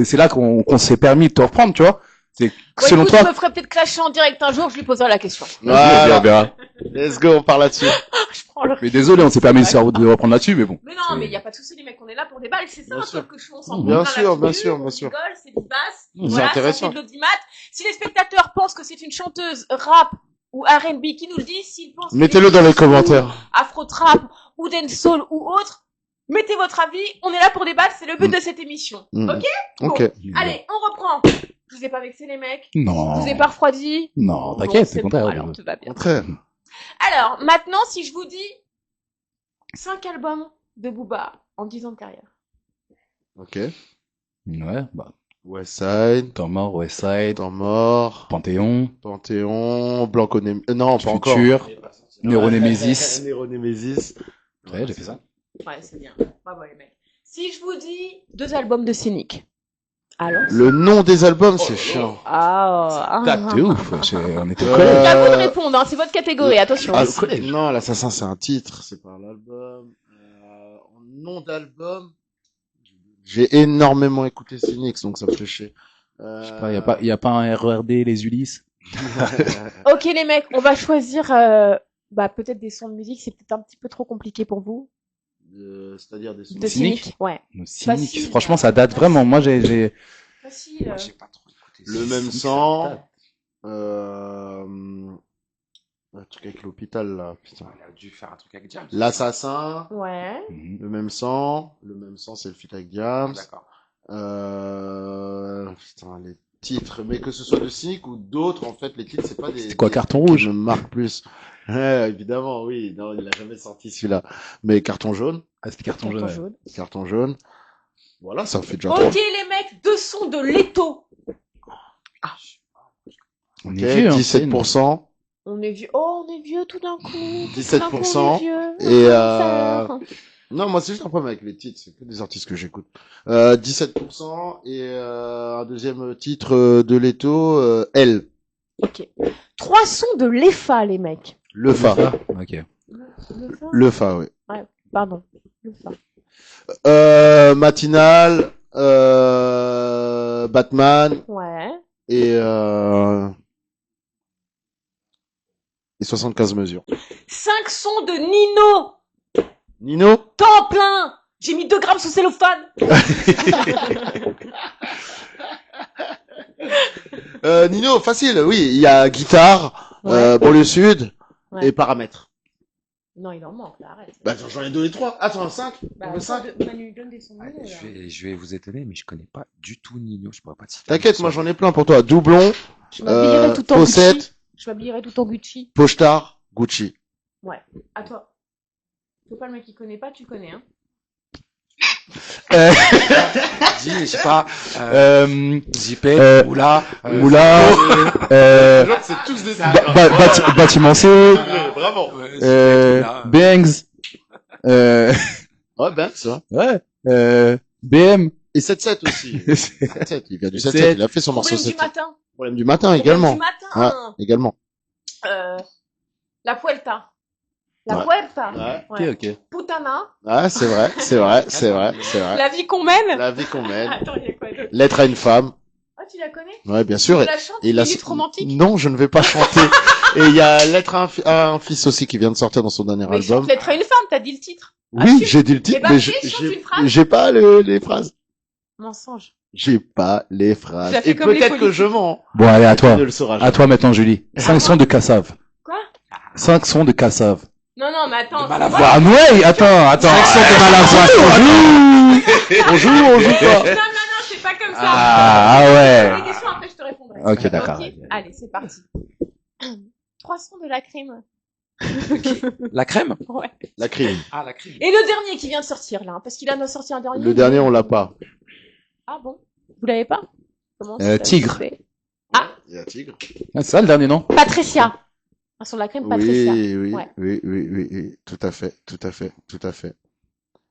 c'est là qu'on s'est permis de te reprendre, tu vois. C'est
Bon,
selon
écoute,
toi.
je me ferai peut-être clasher en direct un jour, je lui poserai la question.
Voilà. Let's go, on parle là-dessus.
Je prends le...
Mais désolé, on s'est permis de reprendre là-dessus, mais bon.
Mais non, mais il y a pas de souci, les mecs, on est là pour des balles, c'est ça
Bien
un
sûr.
talk show, on s'en
Bien
prend plein
sûr,
la
bien
figure,
sûr,
on
bien sûr.
rigole, c'est vivace.
C'est
Voilà,
intéressant.
ça fait de l'audimat. Si les spectateurs pensent que c'est une chanteuse rap ou R&B, qui nous le disent, s'ils pensent que
Mettez-le dans les commentaires.
Afro-trap ou dancehall ou autre, mettez votre avis, on est là pour débattre, c'est le but de cette émission.
Mm.
Ok?
Ok.
Allez, on reprend. Je vous ai pas vexé les mecs,
Non.
je vous ai pas refroidi.
Non,
Bon,
t'inquiète,
c'est
c'est
bon,
contraire.
alors tout va bien.
Contraire.
Alors, maintenant, si je vous dis 5 albums de Booba en 10 ans de carrière.
Ok.
Ouais, bah,
Westside,
Temps mort, Westside,
Temps mort,
Panthéon,
Panthéon, non, pas encore.
Futur, Neuronémésis.
Neuronémésis.
Ouais, j'ai fait ça.
Ouais, c'est bien. Bravo les mecs. Si je vous dis 2 albums de Cynic. Alors
Le nom des albums, c'est chiant.
T'es ouf, on était au
Euh,
collège.
C'est à vous de répondre, hein, c'est votre catégorie, attention.
Ah,
collège.
non, l'assassin, c'est un titre, c'est pas l'album. En nom d'album, j'ai énormément écouté Cynics, donc ça me fait chier.
Je sais pas, y a pas un RERD, les Ulysses?
Ok les mecs, on va choisir peut-être des sons de musique, c'est peut-être un petit peu trop compliqué pour vous.
C'est-à-dire des sons.
De
Cynic
Cynic, ouais.
Cynique.
Facile,
Franchement, ça date vraiment. Moi, j'ai,
Facile.
Moi, j'ai pas trop écouté.
Le même
Cynic,
sang.
ça date.
Un truc avec l'hôpital, là, putain.
Il a dû faire un truc avec James.
L'assassin,
Ouais.
Mhm.
le même sang, c'est le feat avec Diams.
D'accord.
Putain, les titres, mais que ce soit de Cynic ou d'autres, en fait, les titres, c'est pas des.
C'était quoi,
des
Carton
trucs
Rouge
qui me marquent plus. Ouais, évidemment, oui. Non, il a jamais sorti celui-là. Mais carton jaune,
Ah, c'était carton
Carton
jaune.
jaune.
carton jaune. Voilà, ça fait déjà trois.
Ok les mecs, 2 sons de Leto.
On
Ok,
est vieux, hein,
17%.
On est vieux. Oh, on est vieux tout d'un coup.
17%.
On est vieux.
Et,
Cancer.
Non, moi, c'est juste un problème avec les titres. C'est que des artistes que j'écoute. 17% et un deuxième titre de Leto, L.
Ok. 3 sons de Lefa, les mecs.
Le Fa.
Ok.
Lefa
Le Fa, oui.
Pardon. Lefa.
Matinal, Batman
Ouais.
et 75 mesures.
5 sons de Nino.
Nino?
Temps plein. J'ai mis 2 grammes sous cellophane.
Nino, facile, oui. Il y a guitare,
Ouais.
banlieue sud
Ouais.
et paramètres.
Non, il en manque, là, arrête.
Bah, j'en ai donné 3. Attends, 5?
Bah,
Le 5?
Manu, donne des sons de Nino, là.
Je vais vous étonner, mais je connais pas du tout Nino. Je pourrais pas te citer.
T'inquiète, moi j'en ai plein pour toi. Doublon,
Je m'habillerai tout en Gucci.
Possette,
Je m'habillerai tout en Gucci.
Pochtar, Gucci.
À toi. C'est pas le mec qui connaît pas, tu connais, hein.
Dis, je sais pas. JP,
Moula,
Moula.
Moula,
C'est tous des
Bâtiment C,
Bravo.
Bangs,
Ouais, ben, ça.
ouais, BM.
Et 7-7 aussi. 7-7, il vient du 7-7.
7-7.
Il a fait son morceau
Problème du
7-7.
matin.
Problème du matin
Problème
également.
du matin.
Également.
La Puerta. La
Ouais.
Puerta.
Ouais.
Ok, ok.
Putana.
Ah, c'est vrai, c'est vrai, c'est vrai, c'est vrai.
La vie qu'on mène.
La vie qu'on mène.
Attends, il y a quoi d'autre?
Lettre à une femme.
Ah, tu la connais?
Ouais, bien sûr.
Tu la chantes?
Et la
Minute romantique?
Non, je ne vais pas chanter. Et il y a Lettre à un fils aussi qui vient de sortir dans son dernier
Mais
album.
chante Lettre à une femme, t'as dit le titre.
Oui,
Assume.
j'ai dit le titre,
Eh ben,
mais
fais, chante une phrase.
j'ai pas les phrases.
Mensonge.
J'ai pas les phrases.
Tu as fait
Et
comme les
peut-être que
politiques.
je mens.
Bon, allez, à toi.
Tu ne le sauras
À
jamais.
toi maintenant, Julie. 5 sons de Cassave.
Quoi?
5 sons de Cassave.
Non, mais attends.
De Malavoie.
c'est
Ah, ouais, attends.
Direction de Malavoie.
Bonjour,
pas- Non, c'est pas comme ça.
Ah
Pose
ouais.
des questions, après je te répondrai.
Ok, d'accord.
Ok, allez, c'est parti. 300 de la crime.
La crème?
Ouais.
La crime.
Ah, la crème.
Et le dernier qui vient de sortir, là, hein, parce qu'il en a sorti un dernier.
Le dernier, on l'a pas.
Ah bon? Vous l'avez pas? Comment
Tigre.
Il y a Tigre.
Ah, c'est ça le dernier, non?
Patricia. Ah, sur la crème, Patricia.
Oui.
Ouais.
Tout à fait. Et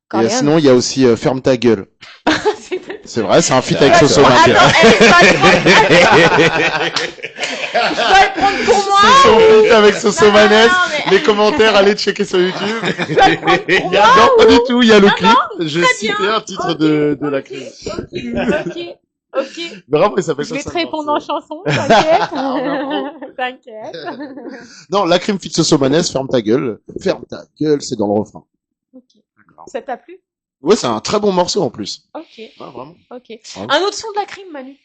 Coréenne.
sinon, il y a aussi Ferme ta gueule. C'est vrai, c'est un feat avec
Attends,
Soso
attends,
Mathieu.
je dois le prendre pour moi.
C'est son feat avec Soso
Non,
Manès.
mais-
Les commentaires, allez checker sur YouTube.
Je dois le prendre pour
Il y a,
moi.
non, pas du tout, il y a le
Non,
clip. Je
très
citais
bien.
un titre
Ok,
de la crime.
Ok.
Bravo, il s'appelle
Je
comme
vais
ça,
te répondre en
morceau.
chanson, t'inquiète.
Ah,
T'inquiète.
Non, la crime feat Soso Manès, Ferme ta gueule. Ferme ta gueule, c'est dans le refrain.
Ok.
D'accord.
Ça t'a plu?
Ouais, c'est un très bon morceau en plus.
Ok.
Ouais, vraiment.
Ok.
Bravo.
Un autre son de la crime, Manu.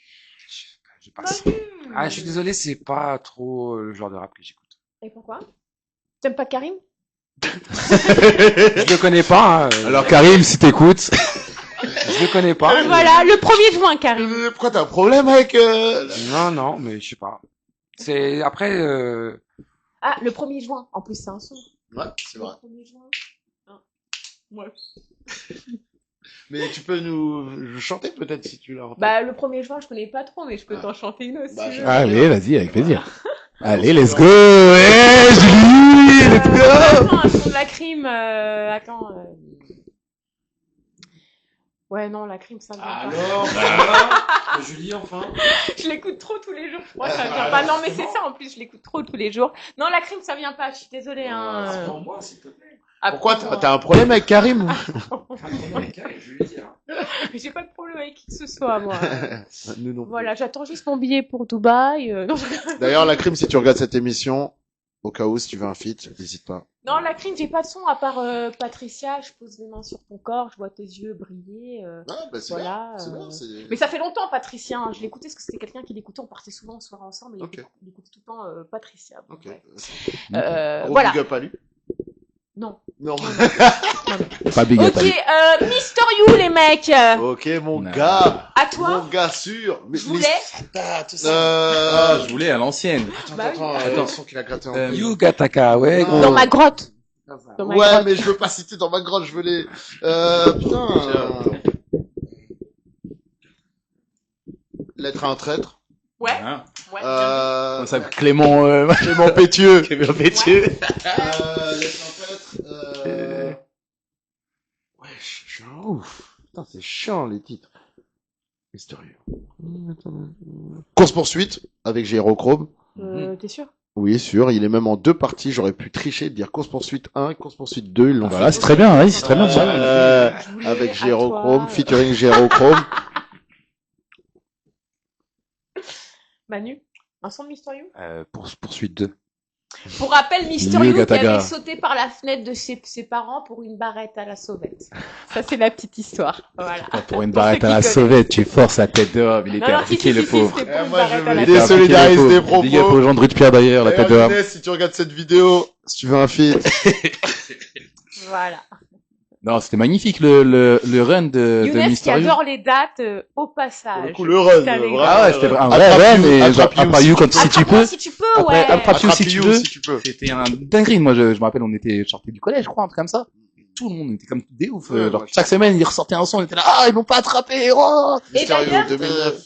Je passe. Ah, je suis désolé, c'est pas trop le genre de rap que j'écoute.
Et pourquoi? T'aimes pas Karim?
Je le connais pas, hein.
Alors, Karim, si t'écoutes.
Je le connais pas.
Voilà, le 1er juin, Karim.
Pourquoi t'as un problème avec
Non, mais je sais pas. C'est, après,
Ah, le 1er juin. En plus, c'est un son.
Ouais, c'est vrai.
Le 1er juin. Ah. Ouais.
Mais tu peux nous chanter peut-être si tu l'as.
Bah, le 1er juin, je connais pas trop, mais je peux t'en chanter une aussi.
Bah,
Allez, vas-y, avec plaisir. Allez, let's go. Hey, Julie, let's go.
Attends, un son de la crime, attends. Ouais, non, la crime, ça me vient pas.
Julie, enfin.
Je l'écoute trop tous les jours, je crois, ça vient pas. Non, mais c'est ça, en plus, je l'écoute trop tous les jours. Non, la crime, ça vient pas, je suis désolée, hein.
Pour moi, s'il te plaît.
Ah,
Pourquoi
pour moi.
t'as un problème avec Karim?
Je vais lui dire.
J'ai pas de problème avec qui que ce soit, moi.
Nous non plus.
Voilà, j'attends juste mon billet pour Dubaï. Non,
D'ailleurs, la crime, si tu regardes cette émission, au cas où, si tu veux un feat, n'hésite pas.
non, la crime, j'ai pas de son à part Patricia, je pose les mains sur ton corps, je vois tes yeux briller.
Ah, bah c'est
Voilà,
bien. C'est bien.
Mais ça fait longtemps, Patricia. Hein. Je l'écoutais parce que c'était quelqu'un qui l'écoutait. On partait souvent en soirée ensemble et
Ok.
il écoutait tout le temps Patricia.
Ok.
Ouais.
Gros
Voilà.
big up à lui.
Non.
Non.
Pas big up.
Ok, Mister You, les mecs.
Ok, mon
Non.
gars.
À toi,
Mon gars sûr. Mais,
je voulais.
Ah, je voulais à l'ancienne.
Bah oui.
Attends, le son qu'il a gratté en plus.
Yugataka, ouais.
Non.
Dans ma grotte. Dans ma
Ouais,
grotte.
mais je veux pas citer dans ma grotte, je veux les. Putain. Lettre à un traître.
Ouais.
Hein
Ouais.
Euh,
Ça, Clément,
Clément Pétieux.
Clément Pétieux.
Lettre à un traître. Ouais, je suis un ouf. Putain, c'est chiant les titres. Mystérieux. Course poursuite avec Gyrochrome.
T'es sûr?
Oui, sûr. Il est même en deux parties. J'aurais pu tricher, dire course poursuite 1, course poursuite 2. Ils l'ont
Voilà,
fait.
c'est très bien, oui, c'est très bien.
Je voulais
Avec
à
Gyrochrome,
toi.
featuring Gyrochrome.
Manu, un son de Mister You.
Poursuite 2.
Pour rappel, Mister
Mieux
You qui
Gataga.
avait sauté par la fenêtre de ses parents pour une barrette à la sauvette. Ça, c'est la petite histoire. Voilà.
Pour une
Pour
barrette
ceux
à la
qui
sauvette, tu forces la tête d'homme. Il était
Non, non,
appliqué, le pauvre.
c'était pour une
moi, je
barrette à
veux
la
les
sauvette.
désolidariser des propos.
Big up aux gens de rue de Pierre d'ailleurs, la tête
D'ailleurs,
d'homme.
Younes, si tu regardes cette vidéo, si tu veux un feat.
Voilà.
Non, c'était magnifique le run de
Younes qui
Mysterio.
adore les dates au
Pour
passage.
le coup, le run.
C'est avec-
vraiment.
Ah ouais, c'était un vrai
Attrape
run,
You,
mais
attrape You
Attrape You quand si tu
Attrape-moi
peux.
si tu peux,
Après,
ouais.
Attrape You si tu veux.
si tu peux.
C'était un dinguerie. Moi, je me rappelle, on était sortis du collège, je crois, un truc comme ça. Tout le monde était comme des ouf.
Ouais,
Genre,
ouais.
chaque semaine, ils ressortaient un son, on était là, ah, ils m'ont pas attrapé, oh!
Et
Mysterio
d'ailleurs,
2009.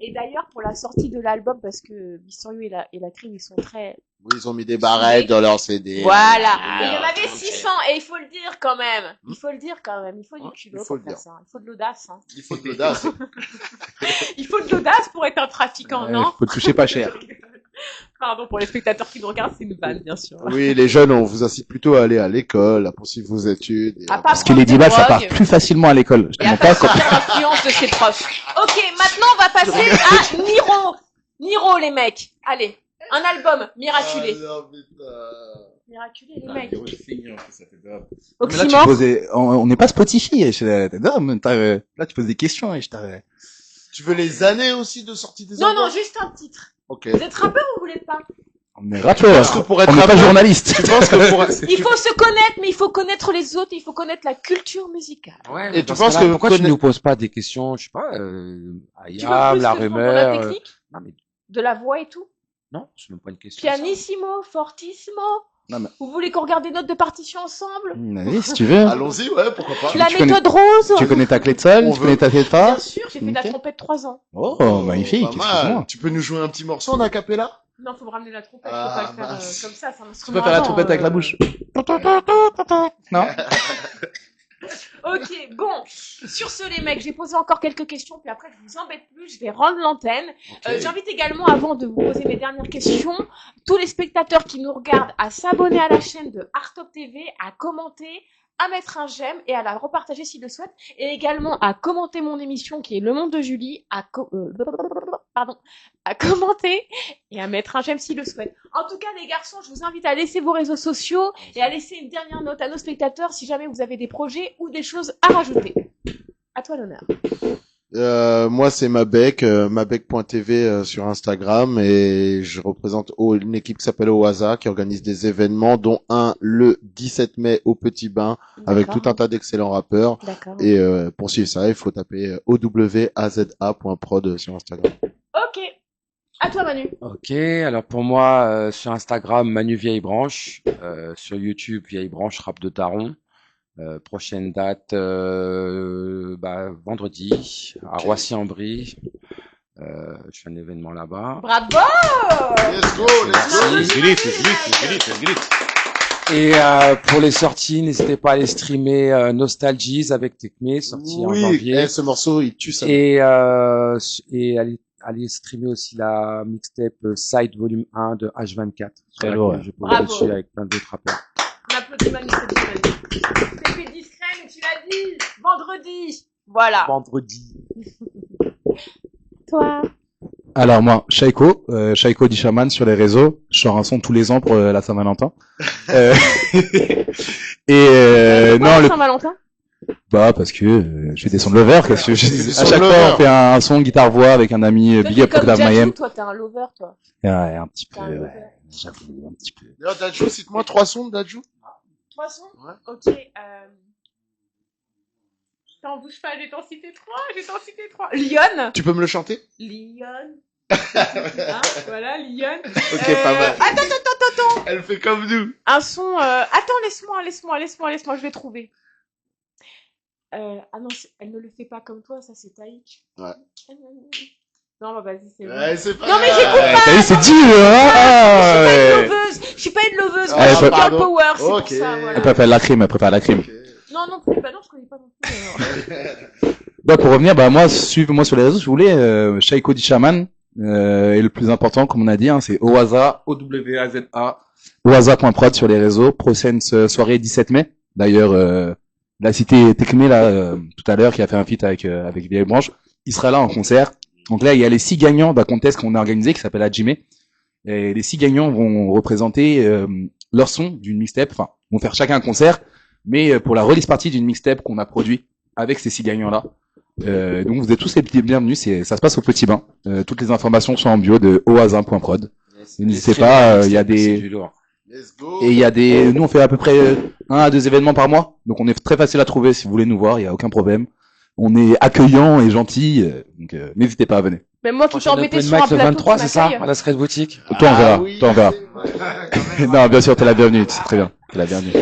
Et d'ailleurs, pour la sortie de l'album, parce que Mister You et la crime, ils sont très...
Oui, ils ont mis des barrettes dans leur CD.
Voilà.
Ah,
Et il y en avait
ok.
600, et il faut le dire quand même. Il faut le dire quand même. Il faut du
Ouais,
culot
il faut
pour
le
faire
dire.
ça. Il faut de l'audace. Hein.
Il faut de l'audace.
Il faut de l'audace pour être un trafiquant, non?
Faut te toucher pas cher.
Pardon pour les spectateurs qui nous regardent, c'est une vanne, bien sûr.
Oui, les jeunes, on vous incite plutôt à aller à l'école, à poursuivre vos études. Et
À
à-
pas
Parce que les
prendre des
10 balles, ça part
drogues.
plus facilement à l'école. Je te
Et à
mens
pas
pas quand...
subir l'influence de ses profs. Ok, maintenant on va passer à Niro. Niro, les mecs. Allez, un album miraculé.
Ah, non, putain.
Miraculé, les mecs.
Mais là, tu
Oxymore.
posais, on n'est pas Spotify, là, tu poses des questions, et je t'avais...
Tu veux les années aussi de sortie des
Non,
albums
non, juste un titre.
Ok.
Vous êtes rappeur ou vous l'êtes pas?
On est rappeur.
Parce que pour être
On n'est pas
rappeur,
journaliste.
tu penses que pour...
Il faut se connaître, mais il faut connaître les autres, il faut connaître la culture musicale.
Ouais,
Et
mais
tu
dans ce
penses
cas-là,
que
pourquoi tu
connaître-
nous poses pas des questions, je sais pas,
Tu veux
Ayam,
plus
la
se prendre de la
rumeur,
technique,
non mais
de la voix et tout?
non, c'est même pas une question. ça.
Pianissimo, fortissimo.
Non, mais-
Vous voulez qu'on regarde des notes de partition ensemble?
Allez, si tu veux.
Allons-y, ouais, pourquoi pas.
La
tu connais-
méthode rose?
Tu connais ta clé de sol,
On
tu connais ta clé de
Bien
fa.
sûr, j'ai fait de la
Ok.
trompette 3 ans.
Oh, magnifique,
Pas mal.
excuse-moi.
Tu peux nous jouer un petit morceau en acapella?
Non, faut me ramener la trompette,
Ah,
faut pas le faire
mince.
comme ça, c'est un
Tu
instrument
peux faire la
avant,
trompette avec la bouche. Non?
Ok, bon. Sur ce, les mecs, j'ai posé encore quelques questions, puis après, je vous embête plus, je vais rendre l'antenne.
Ok.
J'invite également, avant de vous poser mes dernières questions, tous les spectateurs qui nous regardent à s'abonner à la chaîne de Artop TV, à commenter, à mettre un j'aime et à la repartager s'ils le souhaitent, et également à commenter mon émission qui est Le Monde de Julie, à commenter et à mettre un j'aime s'ils le souhaitent. En tout cas, les garçons, je vous invite à laisser vos réseaux sociaux et à laisser une dernière note à nos spectateurs si jamais vous avez des projets ou des choses à rajouter. À toi l'honneur.
Moi, c'est Mabek, mabek.tv sur Instagram, et je représente une équipe qui s'appelle Oaza, qui organise des événements, dont un le 17 mai au Petit Bain, avec tout un tas d'excellents rappeurs.
D'accord.
Et pour suivre ça, il faut taper owaza.prod sur Instagram.
Ok. À toi Manu.
Ok, alors pour moi, sur Instagram, Manu Vieille Branche, sur YouTube, Vieille Branche Rap de Taron. Prochaine date, vendredi, à Roissy-en-Brie. Je fais un événement là-bas.
Bravo.
Let's go, let's go.
Et pour les sorties, n'hésitez pas à aller streamer Nostalgies avec Tekme, sorti en janvier.
Ce morceau, il tue ça.
Et aller streamer aussi la mixtape Side Volume 1 de H24.
Très lourd, ouais.
Je pose
Bravo.
dessus avec plein d'autres rappeurs.
On applaudit Manu, c'est dit Manu. C'est fait discret, mais tu l'as dit. Vendredi. Voilà.
Vendredi.
Toi.
Alors moi, Shaiko Dishaman sur les réseaux. Je sors un son tous les ans pour la Saint-Valentin.
Pourquoi
non,
Saint-Valentin?
parce que je fais des sons de lover. Qu'est-ce que je
Des
dis
sons
à
de
chaque
lover.
fois, on fait un son guitare-voix avec un ami
Toi,
Big
t'es
Up
comme
Programme
Jadou,
Mayhem.
toi, t'es un lover, toi.
Ouais, un petit peu,
T'es un lover.
ouais. J'avoue, un petit peu.
D'ailleurs, Dadju, cite-moi 3 sons de Dadju.
3 sons?
Ouais.
Ok. T'en bouge pas, je vais t'en citer 3. Lyon.
Tu peux me le chanter?
Lyon. Hein, voilà, Lyon.
Ok, pas mal.
Attends.
Elle fait comme nous.
Un son. Attends, laisse-moi, je vais trouver. Ah non, elle ne le fait pas comme toi, ça c'est Taïk.
Ouais.
Non, bah vas-y, c'est bon.
Ouais, c'est pas
Non, mais
grave.
j'écoute pas.
T'as vu, c'est dit, hein.
Je suis pas une loveuse,
Ah,
moi, je suis girl
pardon.
power, c'est
Ok.
pour ça, voilà.
Elle préfère la crime, elle préfère la crime.
Ok.
Non, non, bah non, je connais pas non plus.
Pour revenir, moi, suivez-moi sur les réseaux si vous voulez, Shaiko Dishaman, et le plus important, comme on a dit, hein, c'est Oaza, O-W-A-Z-A, oaza.prod sur les réseaux, prochaine soirée 17 mai. D'ailleurs, la cité Tekme, là, tout à l'heure, qui a fait un feat avec Vieille Branche, il sera là en concert. Donc là, il y a les 6 gagnants d'un contest qu'on a organisé, qui s'appelle Hajime. Et les 6 gagnants vont représenter, leur son d'une mixtape, enfin, vont faire chacun un concert, mais pour la release party d'une mixtape qu'on a produit avec ces 6 gagnants-là. Donc vous êtes tous les bienvenus, ça se passe au Petit Bain. Toutes les informations sont en bio de oaza.prod. N'hésitez pas, il y a des...
Let's go.
Et il y a nous on fait à peu près 1 à 2 événements par mois, donc on est très facile à trouver si vous voulez nous voir, il y a aucun problème. On est accueillant et gentil, donc n'hésitez pas à venir.
Même moi qui t'ai embêté sur un
Max le
plateau
23,
qui
c'est ça?
m'accueille.
À la Secret Boutique.
Toi on verra,
oui,
toi on verra.
c'est-
Non, bien sûr, t'es la bienvenue, c'est très bien, t'es la bienvenue.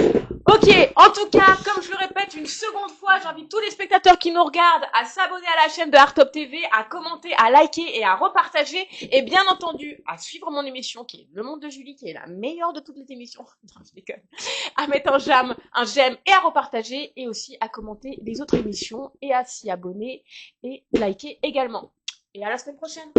Ok, en tout cas, comme je le répète une seconde fois, j'invite tous les spectateurs qui nous regardent à s'abonner à la chaîne de Artop TV, à commenter, à liker et à repartager, et bien entendu, à suivre mon émission qui est Le Monde de Julie, qui est la meilleure de toutes les émissions. Non, je déconne. À mettre un j'aime et à repartager, et aussi à commenter les autres émissions, et à s'y abonner et liker également. Et à la semaine prochaine.